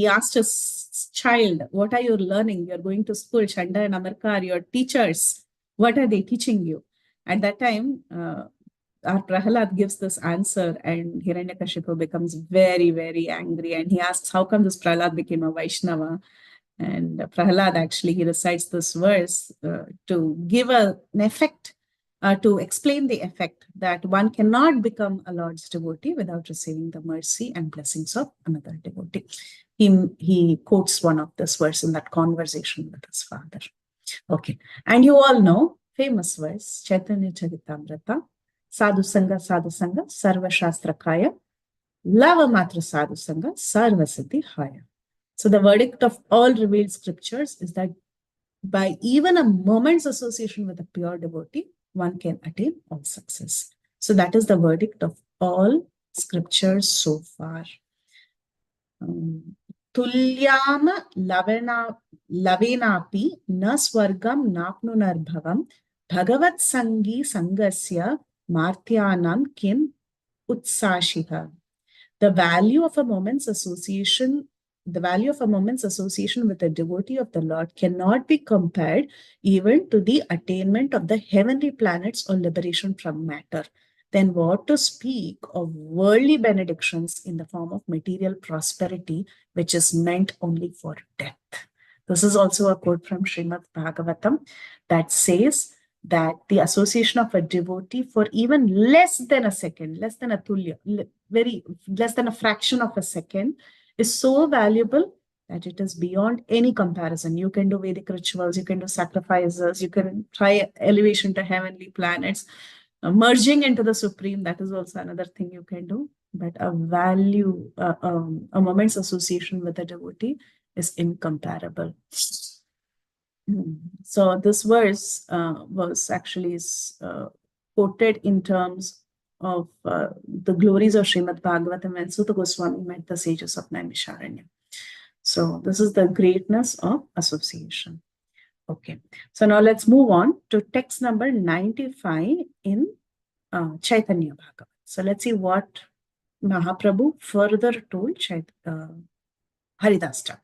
asked his child, what are you learning? You're going to school, Chanda and Amarkar, your teachers, what are they teaching you? At that time, our Prahlad gives this answer and Hiranyakashipu becomes very, very angry. And he asks, how come this Prahlad became a Vaishnava? And Prahlad actually, he recites this verse to give an effect, to explain the effect that one cannot become a Lord's devotee without receiving the mercy and blessings of another devotee. He quotes one of this verse in that conversation with his father. Okay, and you all know famous verse, Chaitanya Charitamrita, Sadhu Sanga, Sarva Shastra Kaya, Lava Matra Sadhu Sanga, Sarva Siddhi Haya. So the verdict of all revealed scriptures is that by even a moment's association with a pure devotee, one can attain all success. So that is the verdict of all scriptures so far. Tulyama lavenapi na swargam napnunar bhavam bhagavat sangi sangasya martyanam kim utsashiha. The value of a moment's association with a devotee of the Lord cannot be compared even to the attainment of the heavenly planets or liberation from matter. Then what to speak of worldly benedictions in the form of material prosperity, which is meant only for death. This is also a quote from Srimad Bhagavatam that says that the association of a devotee for even less than a second, less than a tulya, very less than a fraction of a second, is so valuable that it is beyond any comparison. You can do Vedic rituals, you can do sacrifices, you can try elevation to heavenly planets, merging into the Supreme. That is also another thing you can do. But a moment's association with a devotee is incomparable. So this verse was actually quoted in terms of the glories of Srimad Bhagavatam when Sutta Goswami met the sages of Naimisharanya. So this is the greatness of association. Okay, so now let's move on to text number 95 in Caitanya Bhagavata. So let's see what Mahaprabhu further told Haridas Thakur.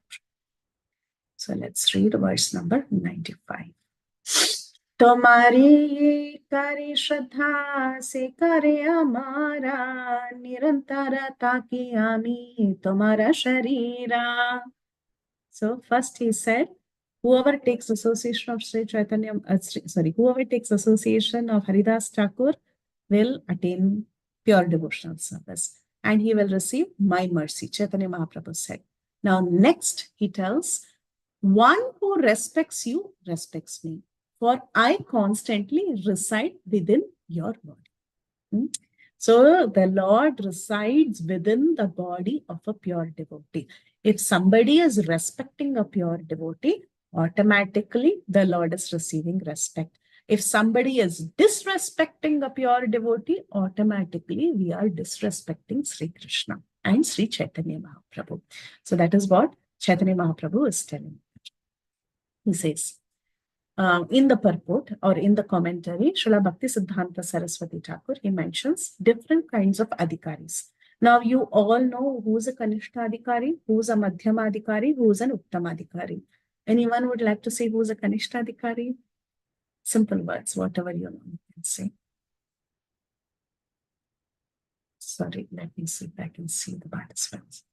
So let's read verse number 95. Tomare kare shraddha se kare amara nirantara taki ami tomara sharira. So first he said, whoever takes association of Sri Chaitanya, whoever takes association of Haridas Thakur will attain pure devotional service and he will receive my mercy, Caitanya Mahaprabhu said. Now next he tells, one who respects you respects me, for I constantly reside within your body. So the Lord resides within the body of a pure devotee. If somebody is respecting a pure devotee, automatically the Lord is receiving respect. If somebody is disrespecting a pure devotee, automatically we are disrespecting Sri Krishna and Sri Caitanya Mahaprabhu. So that is what Caitanya Mahaprabhu is telling. He says, in the purport or in the commentary, Srila Bhakti Siddhanta Saraswati Thakur, he mentions different kinds of adhikaris. Now you all know who is a Kanishta adhikari, who is a Madhyama adhikari, who is an Uttama adhikari. Anyone would like to say who is a Kanishta adhikari? Simple words, whatever you know, you can say. Sorry, let me see if I can see the participants.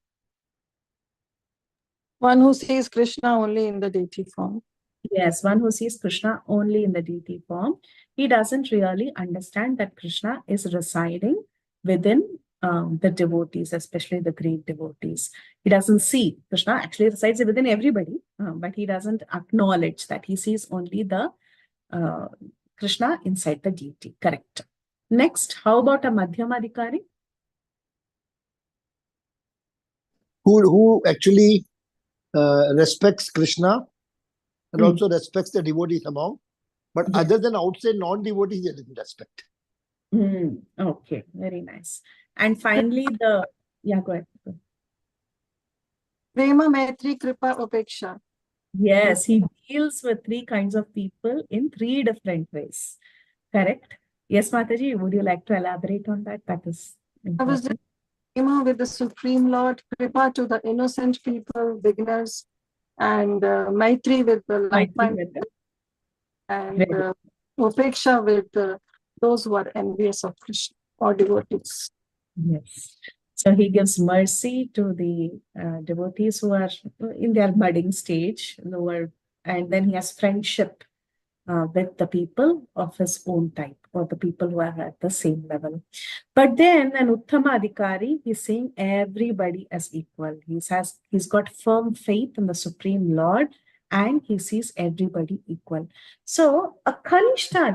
One who sees Krishna only in the deity form. Yes, one who sees Krishna only in the deity form. He doesn't really understand that Krishna is residing within the devotees, especially the great devotees. He doesn't see Krishna actually resides within everybody, but he doesn't acknowledge that. He sees only the Krishna inside the deity. Correct. Next, how about a Madhyamadhikari? Who actually respects Krishna and also respects the devotees among, but other than outside non-devotees, they didn't respect. Okay, very nice. And finally, go ahead. Prema, Maitri, Kripa, Upeksha. Yes, he deals with three kinds of people in three different ways. Correct? Yes, Mataji, would you like to elaborate on that? That is important. Prema with the Supreme Lord, Kripa to the innocent people, beginners, and Maitri with the like-minded, and Upeksha with those who are envious of Krishna or devotees. Yes. So he gives mercy to the devotees who are in their budding stage, and then he has friendship with the people of his own type or the people who are at the same level. But then an Uttama Adhikari, he's saying everybody as equal. He's got firm faith in the Supreme Lord and he sees everybody equal. So a Kanishta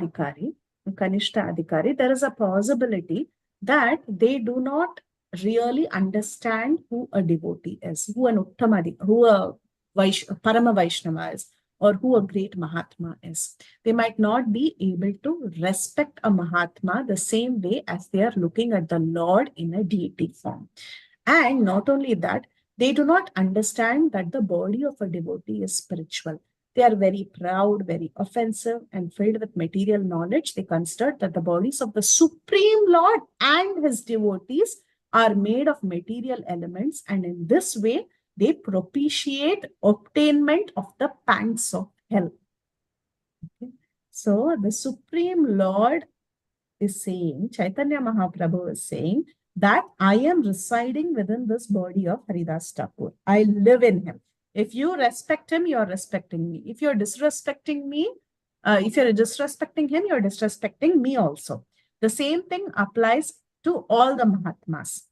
Adhikari, there is a possibility that they do not really understand who a devotee is, who an Uttama, who a Parama Vaishnava is, or who a great Mahatma is. They might not be able to respect a Mahatma the same way as they are looking at the Lord in a deity form. And not only that, they do not understand that the body of a devotee is spiritual. They are very proud, very offensive, and filled with material knowledge. They consider that the bodies of the Supreme Lord and his devotees are made of material elements, and in this way, they propitiate obtainment of the pangs of hell. Okay. So the Supreme Lord is saying, Caitanya Mahaprabhu is saying that I am residing within this body of Haridas Thakur. I live in him. If you respect him, you're respecting me. If you're disrespecting me, if you're disrespecting him, you're disrespecting me also. The same thing applies to all the Mahatmas.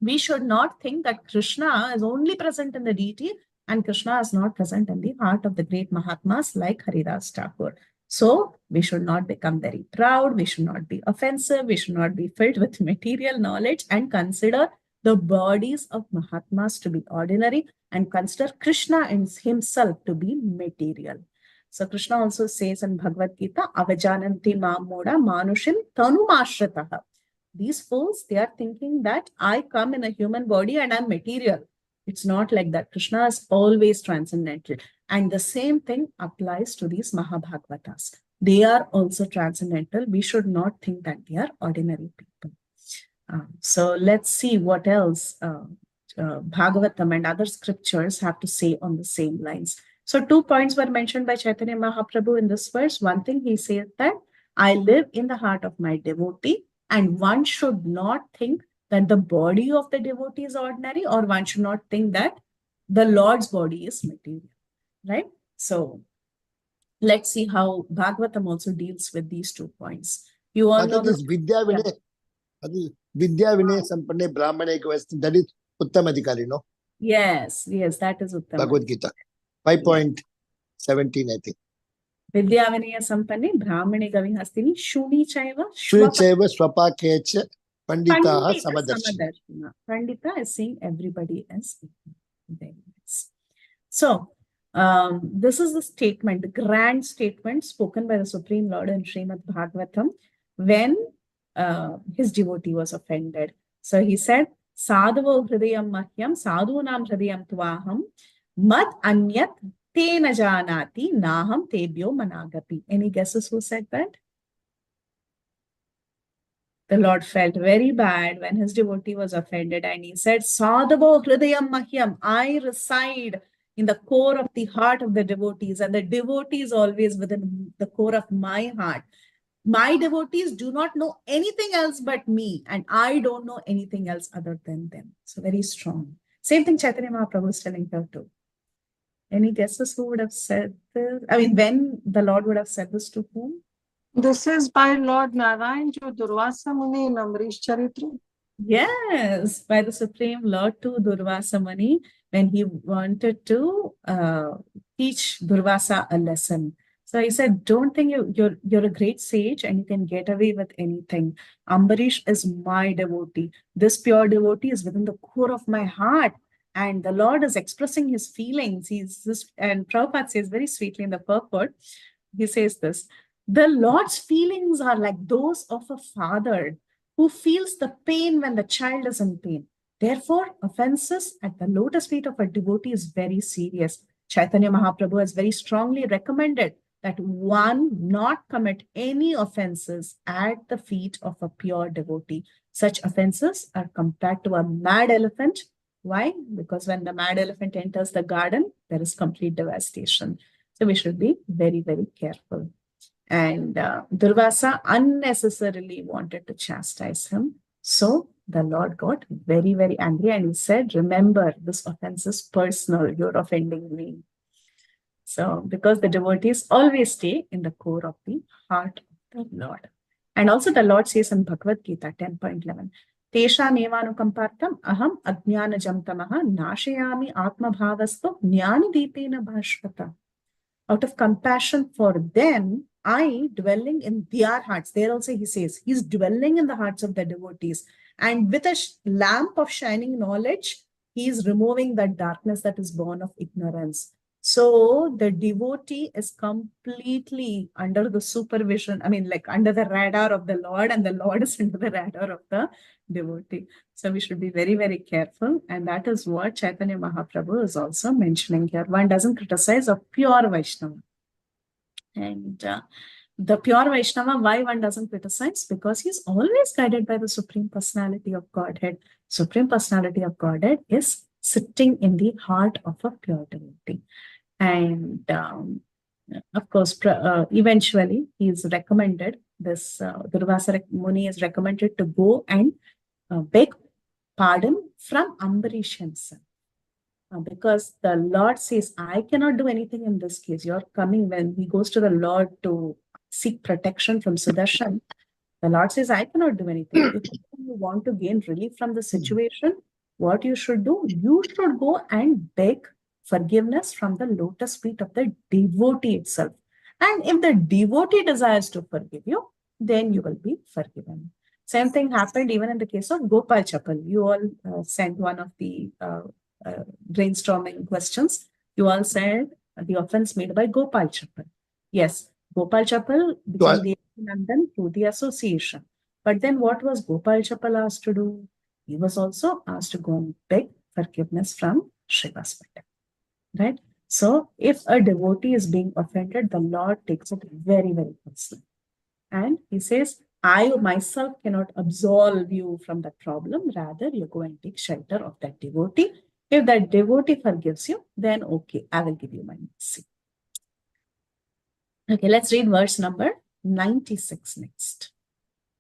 We should not think that Krishna is only present in the deity And Krishna is not present in the heart of the great Mahatmas like Haridas Thakur. So we should not become very proud. We should not be offensive. We should not be filled with material knowledge and consider the bodies of Mahatmas to be ordinary and consider Krishna himself to be material. So Krishna also says in Bhagavad Gita, Avajananti Mamoda Manushim Tanumashrataha. These fools, they are thinking that I come in a human body and I'm material. It's not like that. Krishna is always transcendental. And the same thing applies to these Mahabhagavatas. They are also transcendental. We should not think that they are ordinary people. So let's see what else Bhagavatam and other scriptures have to say on the same lines. So 2 points were mentioned by Caitanya Mahaprabhu in this verse. One thing he said that I live in the heart of my devotee, and one should not think that the body of the devotee is ordinary, or one should not think that the Lord's body is material, right? So let's see how Bhagavatam also deals with these 2 points. You all know this Vidya Vinay, Vidya Vinay Sampanne Brahmane Kvest, that is Uttamadhikari, no? Yes, that is Uttama. Bhagavad Gita, 5.17, I think. Vidya Vinaya Sampanne Brahmane Gavihastini Shuni Chaiva Swapakecha Panditaha Samadarshina. Pandita is saying everybody is equal. Very nice. So, this is the statement, the grand statement spoken by the Supreme Lord in Srimad Bhagavatam when his devotee was offended. So he said, Sadhavo Hridayam Mahyam, Sadhunam Hridayam Tvaham, Mat Anyat Tena Janati, Naham Tebyo Managapi. Any guesses who said that? The Lord felt very bad when his devotee was offended, and he said, Sadhavo Hridayam Mahyam, I reside in the core of the heart of the devotees, and the devotee is always within the core of my heart. My devotees do not know anything else but me, and I don't know anything else other than them. So very strong. Same thing Caitanya Mahaprabhu is telling her too. Any guesses who would have said this? I mean, when the Lord would have said this to whom? This is by Lord Narayan to Durvasa Muni in Amrish Charitra. Yes, by the Supreme Lord to Durvasa Muni when he wanted to teach Durvasa a lesson. So he said, don't think you're a great sage and you can get away with anything. Ambarish is my devotee. This pure devotee is within the core of my heart. And the Lord is expressing his feelings. And Prabhupada says very sweetly in the purport, he says this, the Lord's feelings are like those of a father who feels the pain when the child is in pain. Therefore, offenses at the lotus feet of a devotee is very serious. Caitanya Mahaprabhu has very strongly recommended that one not commit any offenses at the feet of a pure devotee. Such offenses are compared to a mad elephant. Why? Because when the mad elephant enters the garden, there is complete devastation. So we should be very, very careful. And Durvasa unnecessarily wanted to chastise him. So the Lord got very, very angry and he said, remember, this offense is personal. You're offending me. So because the devotees always stay in the core of the heart of the Lord. And also the Lord says in Bhagavad Gita 10.11, Tesha nevanukampartam aham ajnana jamtamaha nashayami atma bhavasto jnani deepena bhashvata. Out of compassion for them, I dwelling in their hearts. There also he says, he's dwelling in the hearts of the devotees. And with a lamp of shining knowledge, he is removing that darkness that is born of ignorance. So the devotee is completely under the supervision, like under the radar of the Lord, and the Lord is under the radar of the devotee. So we should be very, very careful. And that is what Caitanya Mahaprabhu is also mentioning here. One doesn't criticize a pure Vaishnava. And the pure Vaishnava, why one doesn't criticize? Because he's always guided by the Supreme Personality of Godhead. Supreme Personality of Godhead is sitting in the heart of a pure devotee. And of course, eventually he is recommended, Durvasa Muni is recommended to go and beg pardon from Ambarish himself. Because the Lord says, I cannot do anything in this case. You're coming when he goes to the Lord to seek protection from Sudarshan. The Lord says, I cannot do anything. If you want to gain relief from the situation, what you should do? You should go and beg forgiveness from the lotus feet of the devotee itself. And if the devotee desires to forgive you, then you will be forgiven. Same thing happened even in the case of Gopal Chapal. You all sent one of the brainstorming questions. You all said the offense made by Gopal Chapal. Yes, Gopal Chapal became the Nandan through the association. But then what was Gopal Chapal asked to do? He was also asked to go and beg forgiveness from Srivastava. Right? So if a devotee is being offended, the Lord takes it very, very personally. And he says, I myself cannot absolve you from that problem. Rather, you go and take shelter of that devotee. If that devotee forgives you, then okay, I will give you my mercy. Okay, let's read verse number 96 next.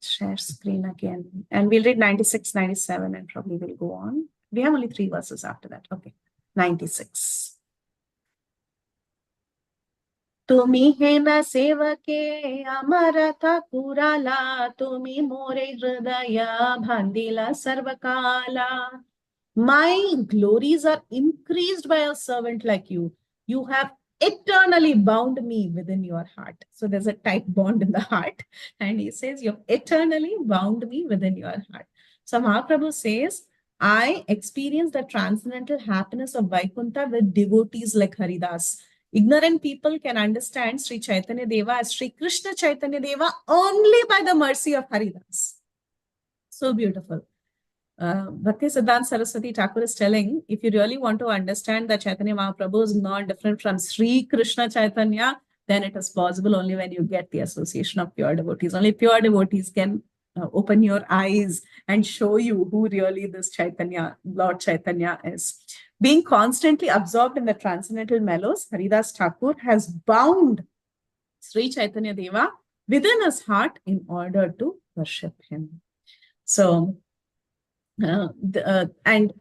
Share screen again. And we'll read 96, 97, and probably we'll go on. We have only 3 verses after that. Okay, 96. तुम्ही हे न सेवके अमरथा कुराला तुम्ही मोरे हृदय बांधिला सर्वकाला. My glories are increased by a servant like you. You have eternally bound me within your heart. So there's a tight bond in the heart. And he says, you have eternally bound me within your heart. So Mahaprabhu says, I experience the transcendental happiness of Vaikuntha with devotees like Haridas. Ignorant people can understand Sri Chaitanya Deva as Sri Krishna Chaitanya Deva only by the mercy of Haridas. So beautiful. Bhakti Siddhanta Saraswati Thakur is telling, if you really want to understand that Chaitanya Mahaprabhu is not different from Sri Krishna Chaitanya, then it is possible only when you get the association of pure devotees. Only pure devotees can open your eyes and show you who really this Chaitanya, Lord Chaitanya is. Being constantly absorbed in the transcendental mellows, Haridas Thakur has bound Sri Chaitanya Deva within his heart in order to worship him. So, and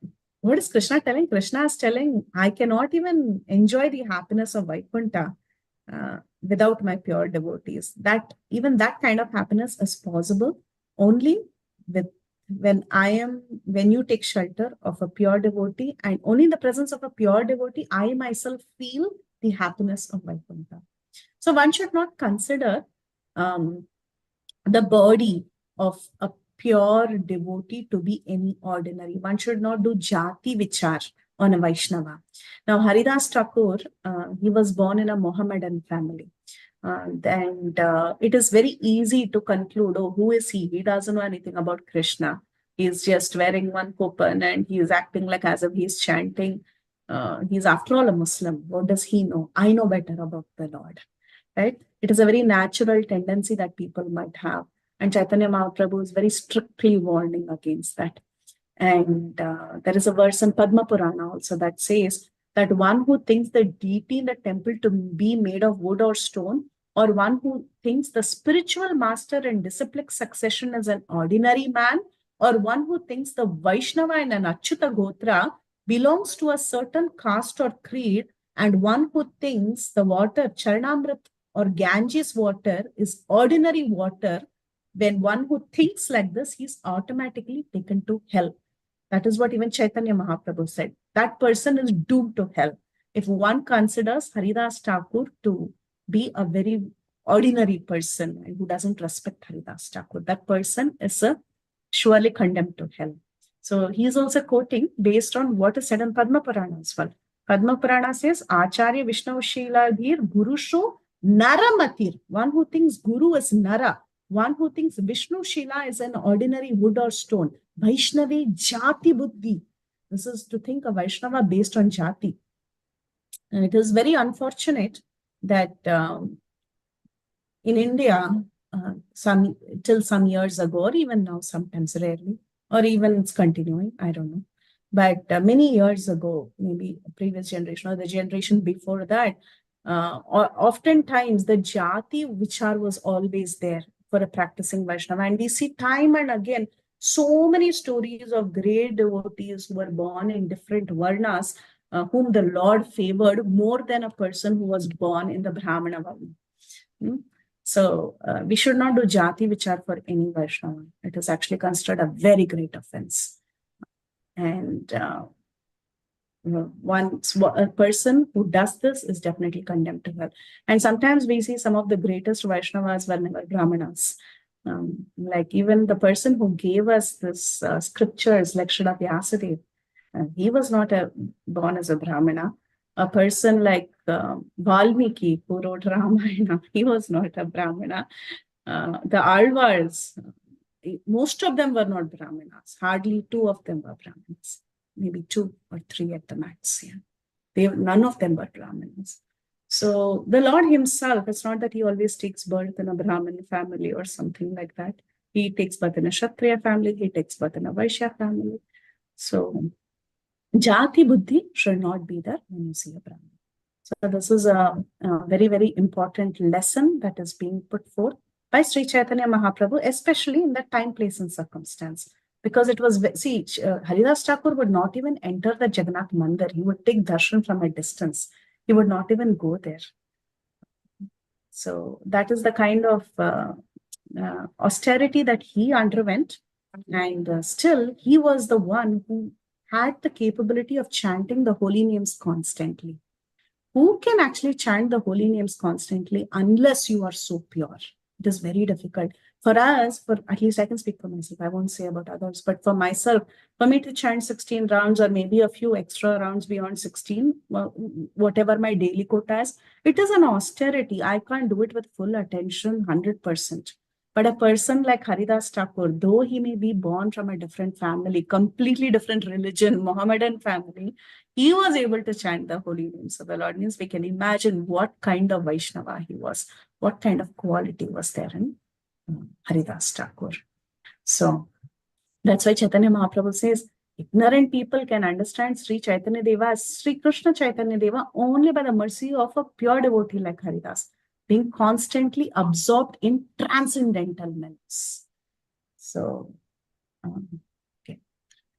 what is Krishna telling? Krishna is telling, I cannot even enjoy the happiness of Vaikuntha without my pure devotees. That even that kind of happiness is possible only with when you take shelter of a pure devotee, and only in the presence of a pure devotee, I myself feel the happiness of Vaikuntha. So one should not consider the body of a pure devotee to be any ordinary. One should not do jati vichar on a Vaishnava. Now, Haridas Thakur, he was born in a Mohammedan family. And it is very easy to conclude, oh, who is he? He doesn't know anything about Krishna. He's just wearing one kopan and he is acting like as if he's chanting. He's after all a Muslim. What does he know? I know better about the Lord. Right? It is a very natural tendency that people might have. And Chaitanya Mahaprabhu is very strictly warning against that. And there is a verse in Padma Purana also that says that one who thinks the deity in the temple to be made of wood or stone, or one who thinks the spiritual master in disciplic succession is an ordinary man, or one who thinks the Vaishnava in an Achyuta Gotra belongs to a certain caste or creed, and one who thinks the water, Charanamrit or Ganges water, is ordinary water, when one who thinks like this, he's automatically taken to hell. That is what even Caitanya Mahaprabhu said. That person is doomed to hell. If one considers Haridas Thakur to be a very ordinary person and who doesn't respect Haridas Thakur, that person is surely condemned to hell. So he is also quoting based on what is said in Padma Purana as well. Padma Purana says, Acharya Vishnu Shiladhir Gurushu Naramatir. One who thinks Guru is Nara. One who thinks Vishnu Shila is an ordinary wood or stone. Vaishnavi Jati Buddhi. This is to think of Vaishnava based on Jati. And it is very unfortunate that in India, till some years ago, or even now, sometimes rarely, or even it's continuing, I don't know. But many years ago, maybe a previous generation or the generation before that, oftentimes the Jati Vichar was always there for a practicing Vaishnava. And we see time and again so many stories of great devotees who were born in different Varnas, whom the Lord favored more than a person who was born in the Brahmana Varna. So we should not do Jati Vichar for any Vaishnava. It is actually considered a very great offense. And a person who does this is definitely condemned to hell. And sometimes we see some of the greatest Vaishnavas were never Brahmanas. Like even the person who gave us this scriptures, like Srila Vyasadev, he was not born as a Brahmana. A person like Valmiki, who wrote Ramayana, he was not a Brahmana. The Alvars, most of them were not Brahmanas. Hardly 2 of them were Brahmanas. Maybe 2 or 3 at the max. Yeah, none of them were Brahmanas. So the Lord himself, it's not that he always takes birth in a Brahmin family or something like that. He takes birth in a Kshatriya family. He takes birth in a Vaishya family. So Jati Buddhi should not be there when you see a Brahmin. So this is a very, very important lesson that is being put forth by Sri Caitanya Mahaprabhu, especially in that time, place, and circumstance. Because it was, see, Haridas Thakur would not even enter the Jagannath Mandir. He would take darshan from a distance. He would not even go there. So that is the kind of austerity that he underwent. And still, he was the one who had the capability of chanting the holy names constantly. Who can actually chant the holy names constantly unless you are so pure? It is very difficult. For us, for at least I can speak for myself, I won't say about others, but for myself, for me to chant 16 rounds or maybe a few extra rounds beyond 16, whatever my daily quota is, it is an austerity. I can't do it with full attention, 100%. But a person like Haridas Thakur, though he may be born from a different family, completely different religion, Mohammedan family, he was able to chant the holy names of the Lord. Means we can imagine what kind of Vaishnava he was, what kind of quality was there in Haridas Thakur. So that's why Chaitanya Mahaprabhu says, ignorant people can understand Sri Chaitanya Deva as Sri Krishna Chaitanya Deva only by the mercy of a pure devotee like Haridas, being constantly absorbed in transcendental menace. So, okay.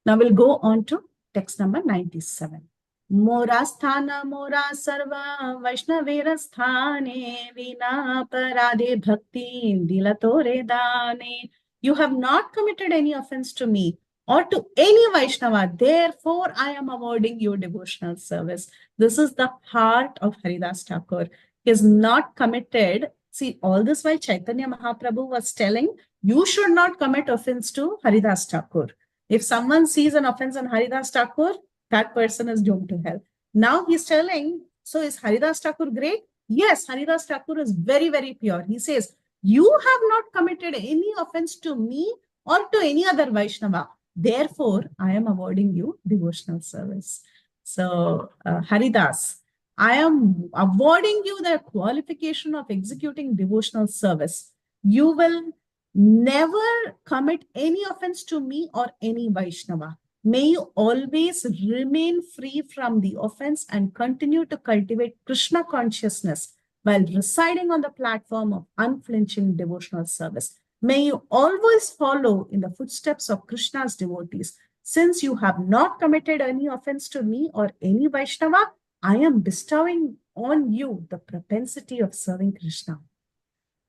Now we'll go on to text number 97. Mora sthana mora sarva Vaishnavera sthane vina parade bhakti dilatore dane. You have not committed any offense to me or to any Vaishnava. Therefore, I am awarding you devotional service. This is the heart of Haridas Thakur. He is not committed. See, all this while Caitanya Mahaprabhu was telling, you should not commit offense to Haridas Thakur. If someone sees an offense on Haridas Thakur, that person is doomed to hell. Now he's telling, so is Haridas Thakur great? Yes, Haridas Thakur is very, very pure. He says, you have not committed any offense to me or to any other Vaishnava. Therefore, I am awarding you devotional service. So, Haridas, I am awarding you the qualification of executing devotional service. You will never commit any offense to me or any Vaishnava. May you always remain free from the offense and continue to cultivate Krishna consciousness while residing on the platform of unflinching devotional service. May you always follow in the footsteps of Krishna's devotees. Since you have not committed any offense to me or any Vaishnava, I am bestowing on you the propensity of serving Krishna.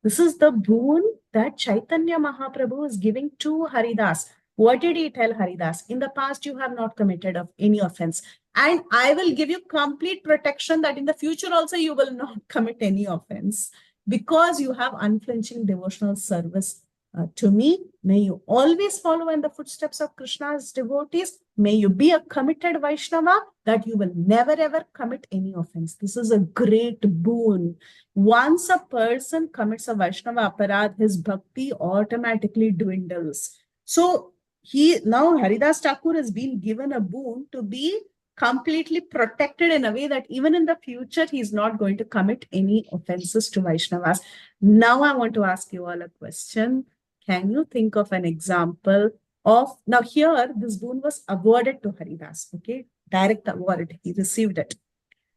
This is the boon that Caitanya Mahaprabhu is giving to Haridas. What did he tell Haridas? In the past, you have not committed of any offense. And I will give you complete protection that in the future also you will not commit any offense because you have unflinching devotional service to me. May you always follow in the footsteps of Krishna's devotees. May you be a committed Vaishnava that you will never ever commit any offense. This is a great boon. Once a person commits a Vaishnava aparadh, his bhakti automatically dwindles. So now Haridas Thakur has been given a boon to be completely protected in a way that even in the future, he is not going to commit any offenses to Vaishnavas. Now I want to ask you all a question. Can you think of an example of, now here, this boon was awarded to Haridas, okay? Direct award, he received it.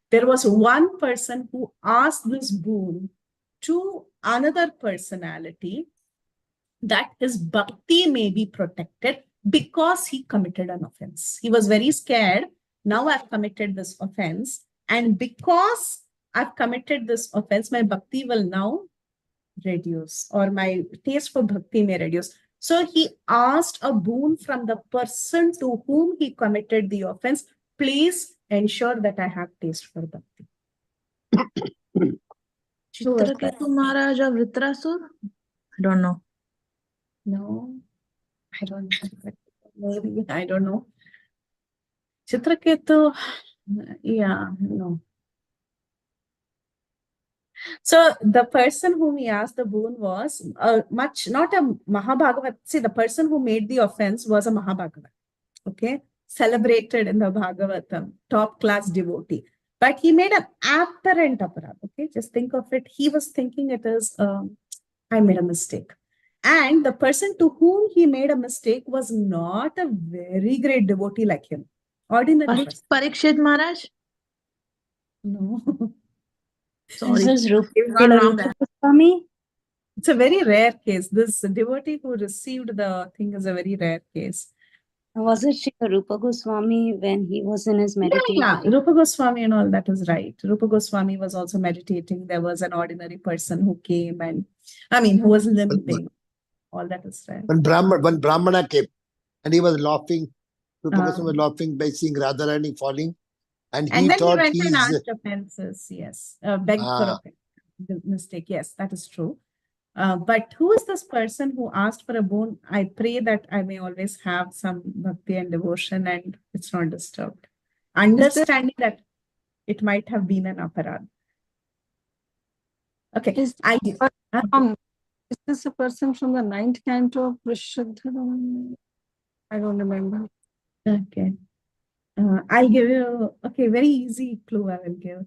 There was one person who asked this boon to another personality that his bhakti may be protected because he committed an offense. He was very scared. Now I've committed this offense. And because I've committed this offense, my bhakti will now reduce or my taste for bhakti may reduce. So he asked a boon from the person to whom he committed the offense. Please ensure that I have taste for bhakti. Who was that? Chitraketu Maharaj or Vritrasur? I don't know. No, I don't know. Maybe, I don't know. Chitraketu, yeah, no. So the person whom he asked the boon was not a Mahabhagavat. See, the person who made the offense was a Mahabhagavat, okay? Celebrated in the Bhagavatam, top class devotee. But he made an apparent aparad, okay? Just think of it. He was thinking it is, I made a mistake. And the person to whom he made a mistake was not a very great devotee like him. Ordinary person. Parikshit Maharaj? No. This is You've gone wrong there. Rupa Goswami. It's a very rare case. This devotee who received the thing is a very rare case. Was it Srila Rupa Goswami when he was in his meditation? Yeah, Rupa Goswami and all that is right. Rupa Goswami was also meditating. There was an ordinary person who came and, who was limping. All that is right. When Brahmana came and he was laughing, Rupa Goswami was laughing by seeing Radharani falling. And then thought he went and asked offenses, yes. Begged for a mistake. Yes, that is true. But who is this person who asked for a boon? I pray that I may always have some bhakti and devotion and it's not disturbed. Understanding that it might have been an aparad. Okay. Is this a person from the 9th canto of Vishuddha? I don't remember. Okay. I'll give you, very easy clue I will give.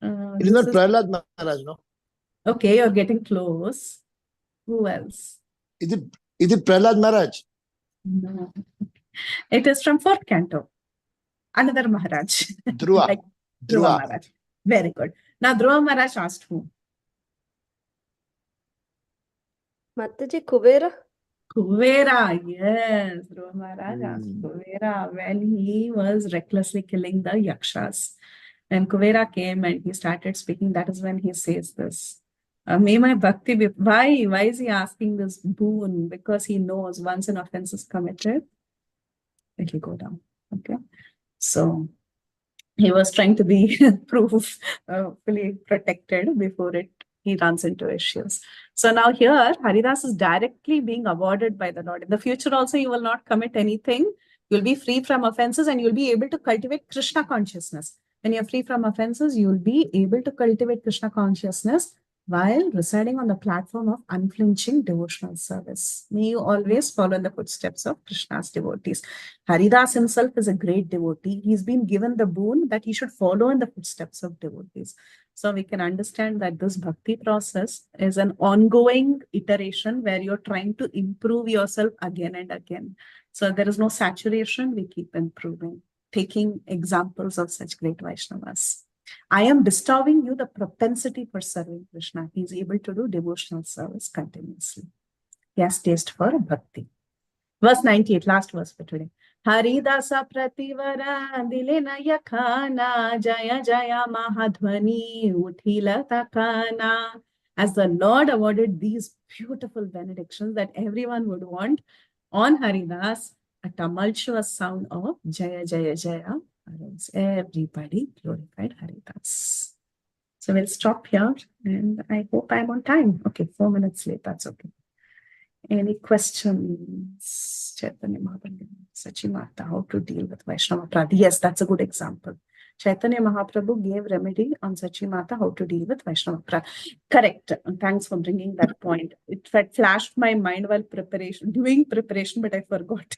It is not Prahlad Maharaj, no? Okay, you're getting close. Who else? Is it Prahlad Maharaj? No. It is from 4th canto. Another Maharaj. Dhruva. Dhruva Maharaj. Very good. Now Dhruva Maharaj asked who? Mataji, Kuvera? Kuvera, yes. Dhruva Maharaj asked Kuvera when he was recklessly killing the yakshas. And Kuvera came and he started speaking. That is when he says this. May my bhakti be... Why is he asking this boon? Because he knows once an offense is committed, it will go down. Okay. So he was trying to be fully protected before he runs into issues. So now here, Haridas is directly being awarded by the Lord. In the future also, you will not commit anything. You'll be free from offenses and you'll be able to cultivate Krishna consciousness. When you're free from offenses, you'll be able to cultivate Krishna consciousness while residing on the platform of unflinching devotional service. May you always follow in the footsteps of Krishna's devotees. Haridas himself is a great devotee. He's been given the boon that he should follow in the footsteps of devotees. So we can understand that this bhakti process is an ongoing iteration where you're trying to improve yourself again and again. So there is no saturation, we keep improving, taking examples of such great Vaishnavas. I am bestowing you the propensity for serving Krishna. He is able to do devotional service continuously. He has taste for bhakti. Verse 98, last verse for today. Haridasa prativara dilena yakhana jaya jaya mahadhvani uthila takana. As the Lord awarded these beautiful benedictions that everyone would want on Haridas, a tumultuous sound of jaya jaya jaya. Everybody glorified Haridas. So we'll stop here and I hope I'm on time. Okay, 4 minutes late, that's okay. Any questions? Caitanya Mahaprabhu, Sachimata, how to deal with Vaishnava Prad? Yes, that's a good example. Caitanya Mahaprabhu gave remedy on Sachimata, how to deal with Vaishnava Prad. Correct. Thanks for bringing that point. It flashed my mind while doing preparation, but I forgot.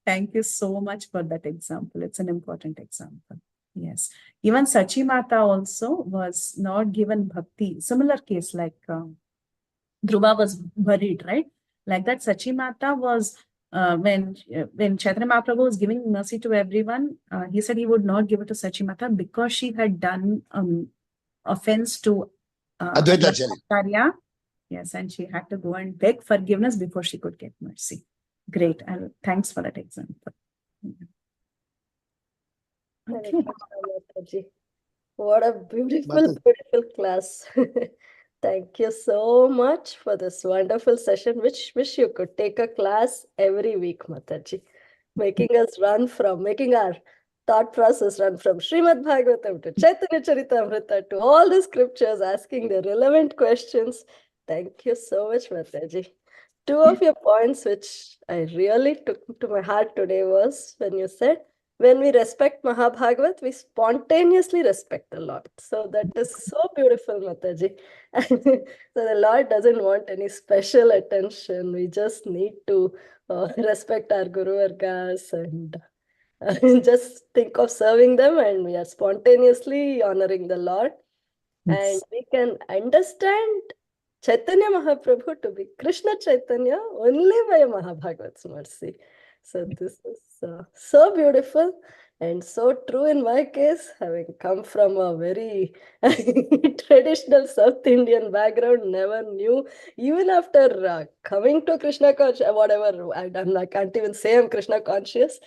Thank you so much for that example. It's an important example. Yes. Even Sachimata also was not given bhakti. Similar case like Dhruva was worried, right? Like that, Sachimata was, when Caitanya Mahaprabhu was giving mercy to everyone, he said he would not give it to Sachimata because she had done offense to Advaitacharya. Yes, and she had to go and beg forgiveness before she could get mercy. Great, and thanks for that example. Okay. What a beautiful class. Thank you so much for this wonderful session. Wish you could take a class every week, Mataji, making our thought process run from Srimad Bhagavatam to Chaitanya Charitamrita to all the scriptures, asking the relevant questions. Thank you so much, Mataji. Two of your points which I really took to my heart today was when you said, when we respect Mahabhagavat, we spontaneously respect the Lord. So that is so beautiful, Mataji. So the Lord doesn't want any special attention. We just need to respect our Guru Vargas and just think of serving them, and we are spontaneously honoring the Lord. And we can understand Caitanya Mahaprabhu to be Krishna Chaitanya only by Mahabhagavat's mercy. So this is so beautiful and so true in my case, having come from a very traditional South Indian background, never knew, even after coming to Krishna conscious, whatever, I can't even say I'm Krishna conscious.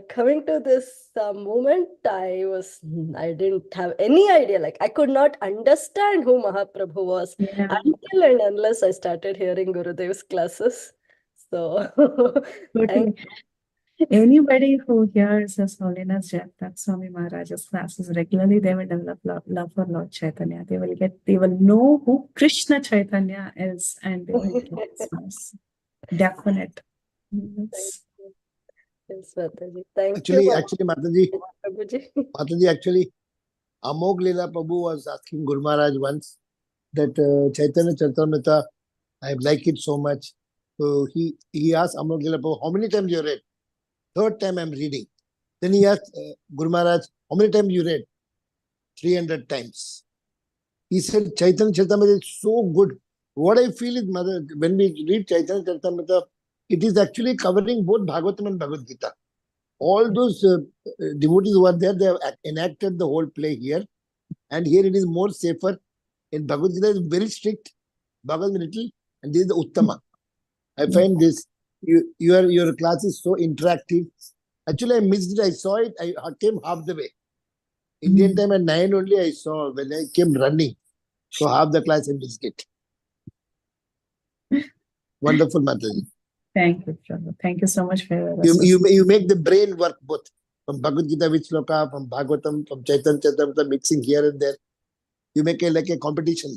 Coming to this movement, I didn't have any idea. Like, I could not understand who Mahaprabhu was until and unless I started hearing Gurudev's classes. So, thank you. Anybody who hears His Holiness Jayapataka Swami Maharaj's classes regularly, they will develop love for Lord Chaitanya. They will know who Krishna Chaitanya is, and they will get this definite. Yes. Yes, Mataji. Thank Actually, you. Mataji, actually, Amogha Leela Prabhu was asking Guru Maharaj once that Chaitanya Charitamrita, I like it so much. So he asked Amogha Leela Prabhu, how many times you read? Third time I'm reading. Then he asked Guru Maharaj, how many times you read? 300 times. He said, Chaitanya Charitamrita is so good. What I feel is, Mother, when we read Chaitanya Charitamrita, it is actually covering both Bhagavatam and Bhagavad Gita. All those devotees who are there, they have enacted the whole play here. And here it is more safer. In Bhagavad Gita is very strict, Bhagavad little, and this is the Uttama. I find this, your class is so interactive. Actually, I missed it. I saw it. I came half the way. Indian time at 9 only I saw when I came running. So half the class I missed it. Wonderful, Mataji. Thank you, Prabhu. Thank you so much for your you make the brain work both. From Bhagavad Gita, which sloka, from Bhagavatam, from Chaitanya Charitamrita, mixing here and there. You make it like a competition.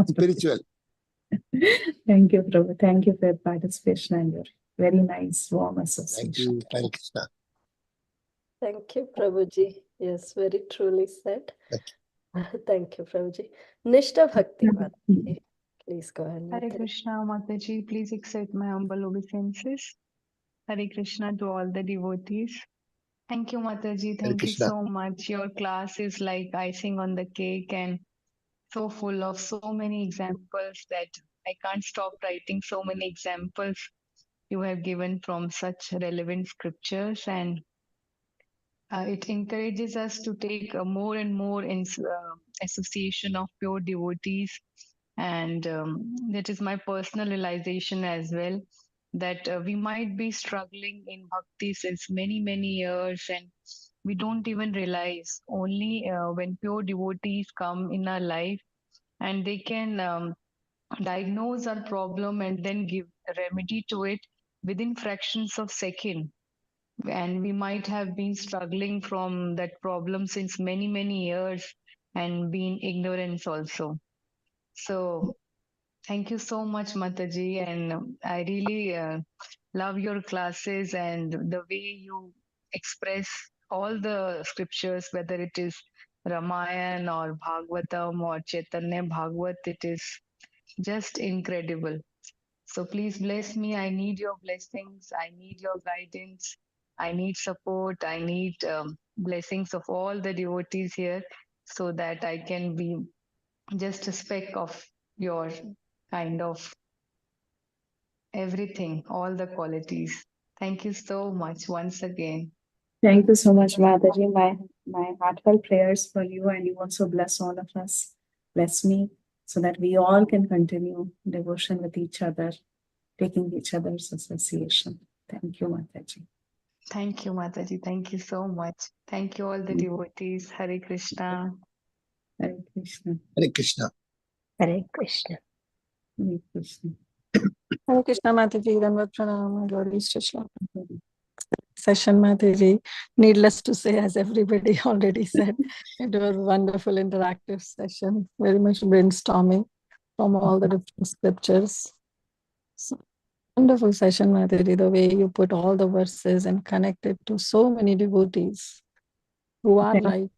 Spiritual. Thank you, Prabhu. Thank you for your participation and your very nice, warm association. Thank you. Hare Krishna. Thank you, Prabhuji. Yes, very truly said. Thank you, Prabhuji. Nishta Bhakti Mataji. Please go ahead. Hare Krishna, Mataji. Please accept my humble obeisances. Hare Krishna to all the devotees. Thank you, Mataji. Thank you so much. Your class is like icing on the cake and so full of so many examples that I can't stop writing so many examples you have given from such relevant scriptures, and it encourages us to take more and more association of pure devotees. And that is my personal realization as well, that we might be struggling in bhakti since many, many years, and we don't even realize. Only when pure devotees come in our life and they can diagnose our problem and then give a remedy to it within fractions of second. And we might have been struggling from that problem since many, many years and been ignorance also. So thank you so much, Mataji, and I really love your classes and the way you express all the scriptures, whether it is Ramayana or Bhagavatam or Chaitanya Bhagavat, it is just incredible. So please bless me. I need your blessings. I need your guidance. I need support. I need blessings of all the devotees here so that I can be just a speck of your kind of everything, all the qualities. Thank you so much once again. Thank you so much, Mataji. My heartfelt prayers for you, and you also bless all of us. Bless me so that we all can continue devotion with each other, taking each other's association. Thank you, Mataji. Thank you, Mataji. Thank you so much. Thank you, all the devotees. Hare Krishna. Hare Krishna. Hare Krishna. Hare Krishna. Hare Krishna. Hare Krishna, Mataji. Dhanvat Pranam. Glories to Srila. session, Mataji. Needless to say, as everybody already said, it was a wonderful interactive session, very much brainstorming from all the different scriptures. So, wonderful session, Mataji, the way you put all the verses and connect it to so many devotees who are like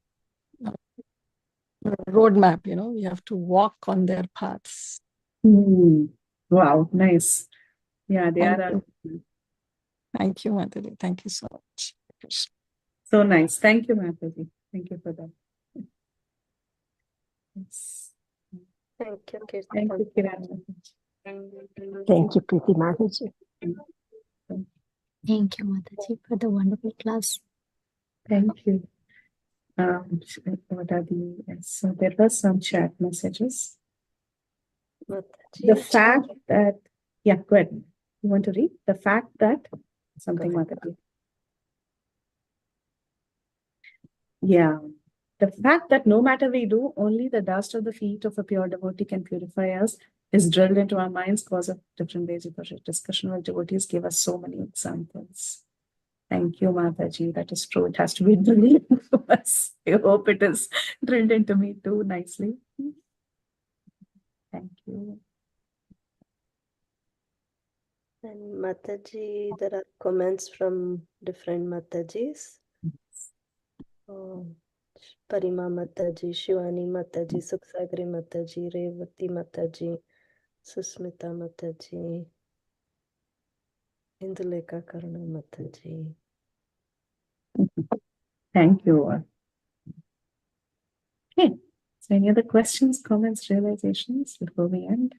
roadmap, we have to walk on their paths. Wow, nice. Yeah, they Thank are. you. Thank you, Mataji. Thank you so much. So nice. Thank you, Mataji. Thank you for that. Yes. Thank you, Kirtan. Thank you, Kiran. Thank you, Preeti Mataji. Thank you, Mataji, for the wonderful class. Thank you. What are so there were some chat messages. Mataji, The fact that, yeah, go ahead. You want to read? The fact that something, Mataji. Yeah. The fact that no matter we do, only the dust of the feet of a pure devotee can purify us is drilled into our minds because of different ways of discussion with devotees give us so many examples. Thank you, Mataji. That is true. It has to be drilled into us. I hope it is drilled into me too nicely. Thank you. And Mataji, there are comments from different Matajis. Parima Mataji, Shivani Mataji, Suksagri Mataji, Revati Mataji, Susmita Mataji, Induleka Karuna Mataji. Thank you all. Okay. So any other questions, comments, realizations before we end?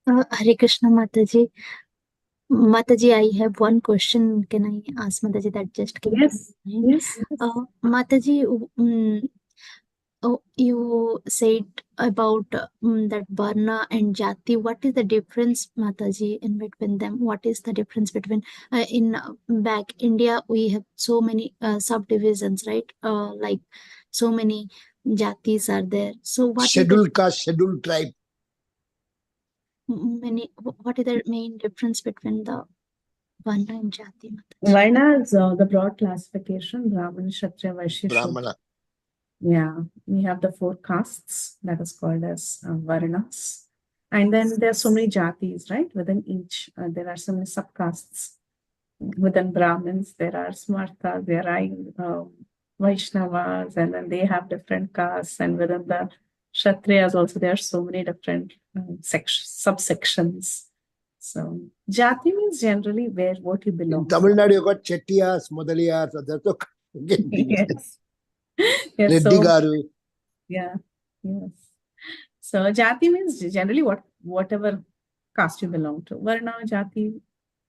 Hare Krishna, Mataji. Mataji, I have one question. Can I ask Mataji that just came to mind? Yes. Mataji, you said about that Varna and Jati. What is the difference, Mataji, in between them? What is the difference between in back India? We have so many subdivisions, right? Like so many Jatis are there. So what scheduled caste, scheduled tribe. What is the main difference between the Varna and Jati, Mataji? Varna is the broad classification: Brahmana, Kshatriya, Vaishya, Brahmana. Yeah, we have the 4 castes that is called as Varnas. And then there are so many jatis, right? Within each, there are so many subcastes. Within Brahmins, there are Smartas, there are Vaishnavas, and then they have different castes. And within the Kshatriyas also, there are so many different subsections. So, jati means generally what you belong in Tamil Nadu, you got Chettiyars, Mudaliyars, yes. Yes, Reddy Garu. Yeah, yes. So jati means generally whatever caste you belong to. Varna, jati,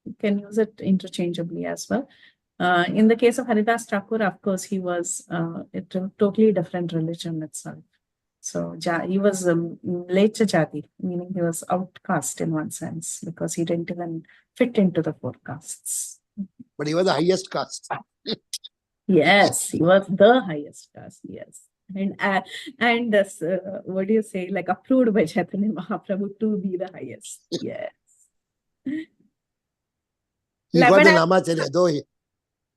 you can use it interchangeably as well. In the case of Haridas Thakur, of course, he was a totally different religion itself. So he was Lecha Jati, meaning he was outcast in one sense because he didn't even fit into the 4 castes. But he was the highest caste. Yes, he was the highest caste, yes. And what do you say, like approved by Caitanya Mahaprabhu to be the highest. Yes. He got the Namacharya, though.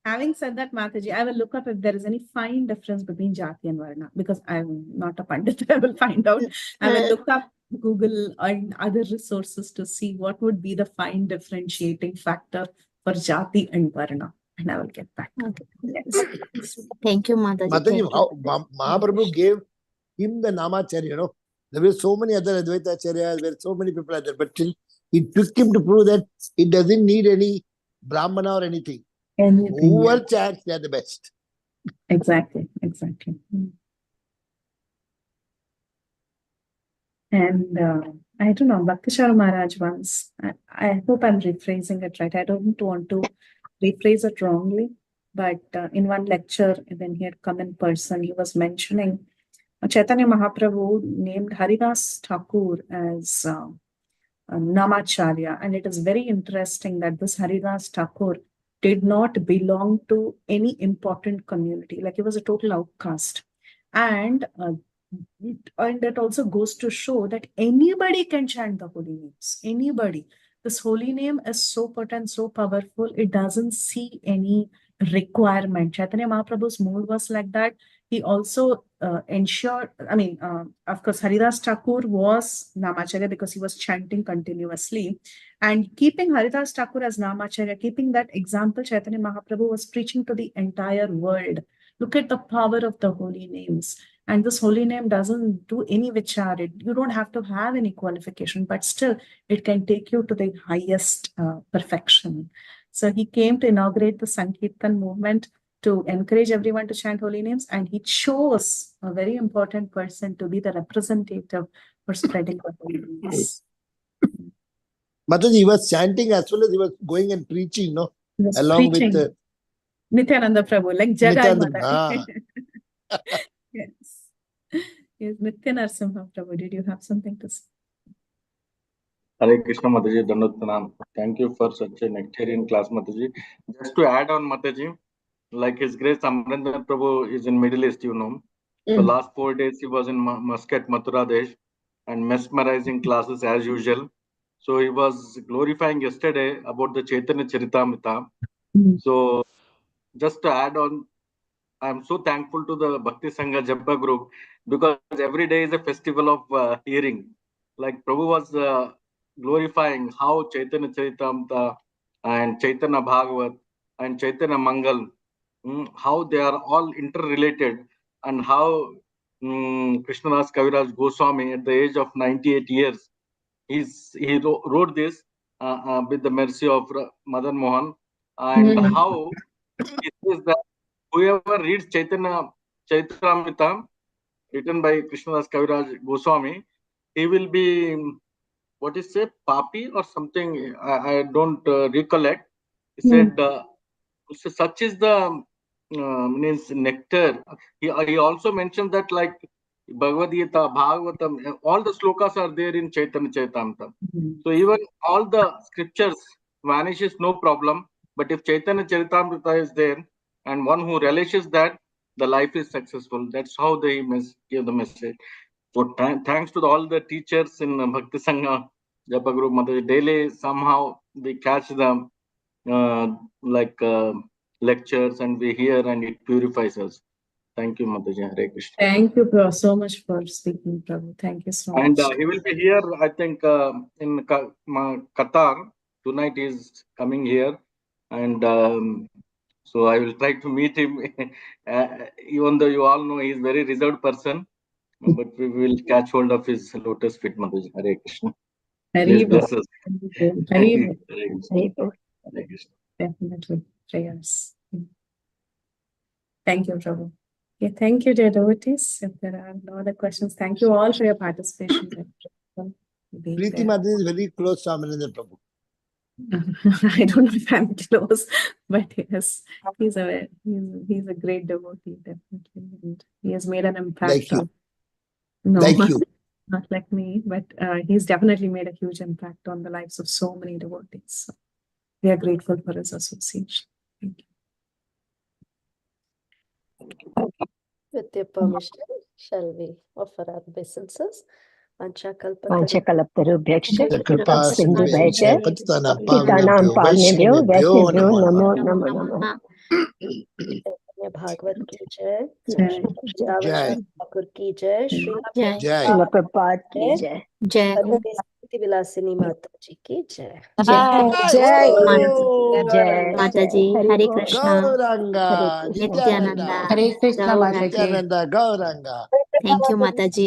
Having said that, Mataji, I will look up if there is any fine difference between Jati and Varna because I'm not a Pandit. I will find out. I will look up Google and other resources to see what would be the fine differentiating factor for Jati and Varna. And I will get back. Okay. Yes. Thank you, Mataji. Mataji, Mahaprabhu gave him the Namacharya, There were so many other Advaitacharyas, where so many people are there, but still, he took him to prove that it doesn't need any Brahmana or anything. Whoever chants, they are the best. Exactly. And I don't know, Bhakti Maharaj once, I hope I'm rephrasing it right. I don't want to rephrase it wrongly, but in one lecture, when he had come in person, he was mentioning Caitanya Mahaprabhu named Haridas Thakur as Namacharya. And it is very interesting that this Haridas Thakur did not belong to any important community. Like he was a total outcast. And that also goes to show that anybody can chant the holy names. Anybody. This holy name is so potent, so powerful, it doesn't see any requirement. Chaitanya Mahaprabhu's mood was like that. He also ensured, of course, Haridas Thakur was Namacharya because he was chanting continuously. And keeping Haridas Thakur as Namacharya, keeping that example, Chaitanya Mahaprabhu was preaching to the entire world. Look at the power of the holy names. And this holy name doesn't do any vichar. You don't have to have any qualification, but still it can take you to the highest perfection. So he came to inaugurate the Sankirtan movement to encourage everyone to chant holy names, and he chose a very important person to be the representative for spreading the holy names. Mataji, he was chanting as well as he was going and preaching, no? Along preaching. with Nityananda Prabhu, like Jagai Nityananda. Yes. Yes, Nitya Narasimha Prabhu, did you have something to say? Hare Krishna Mataji, Dandot Pranam. Thank you for such a nectarian class, Mataji. Just to add on, Mataji, like His Grace Amrendra Prabhu is in Middle East, you know. So last 4 days he was in Muscat, Mathura Desh, and mesmerizing classes as usual. So he was glorifying yesterday about the Chaitanya Charitamrita. So just to add on, I'm so thankful to the Bhakti Sanga Japa Group because every day is a festival of hearing. Like Prabhu was glorifying how Chaitanya Charitamrita and Chaitanya Bhagavat and Chaitanya Mangal, how they are all interrelated, and how Krishnadas Kaviraj Goswami at the age of 98 years, he wrote this with the mercy of Madan Mohan, and how he says that whoever reads Chaitanya Charitamrita written by Krishnadas Kaviraj Goswami, he will be, what is it, papi or something, I don't recollect. He said, such is the means nectar. He also mentioned that like Bhagavad Gita, Bhagavatam, all the slokas are there in Chaitanya Charitamrita. So even all the scriptures vanishes, no problem. But if Chaitanya Charitamrita is there, and one who relishes that, the life is successful. That's how they give the message. So thanks to all the teachers in Bhakti Sanga Japa Group, Mataji, daily somehow we catch the lectures and we hear and it purifies us. Thank you, Mataji. Hare Krishna. Thank you, Prabhu, so much for speaking, Prabhu. Thank you so and much. He will be here, I think, in Qatar. Tonight he is coming here. And so I will try to meet him. Even though you all know he is a very reserved person, but we will catch hold of his lotus feet, Mataji. Hare Krishna. Please bless us. Hare Krishna. Definitely. Prayers. Thank you, Prabhu. Yeah, thank you, dear devotees. If there are no other questions, thank you all for your participation. Preeti Mataji is very close to Amarendra Prabhu. I don't know if I'm close, but yes, he's a great devotee, definitely. And he has made an impact. Like you. No, like you. Not like me, but he's definitely made a huge impact on the lives of so many devotees. So we are grateful for his association. Thank you. With your permission, shall we offer our obeisances? Vanchakalpatarubhyaksha Kripa Sindhubhyacha Patitanam Patitanam Pavnebhyo Vaishnebhyo Namo Namo Namo. Bhagavad ki jai, Jai. Thakur ki jai, Srila Prabhupada ki jai. Jai. Preethivilasini Mataji ki jai. Jai. Jai. Jai. Mataji, Hare Krishna. Gauranga, Nityananda. Nityananda, Hare Krishna, Mataji. Nityananda, Gauranga. Thank you, Mataji.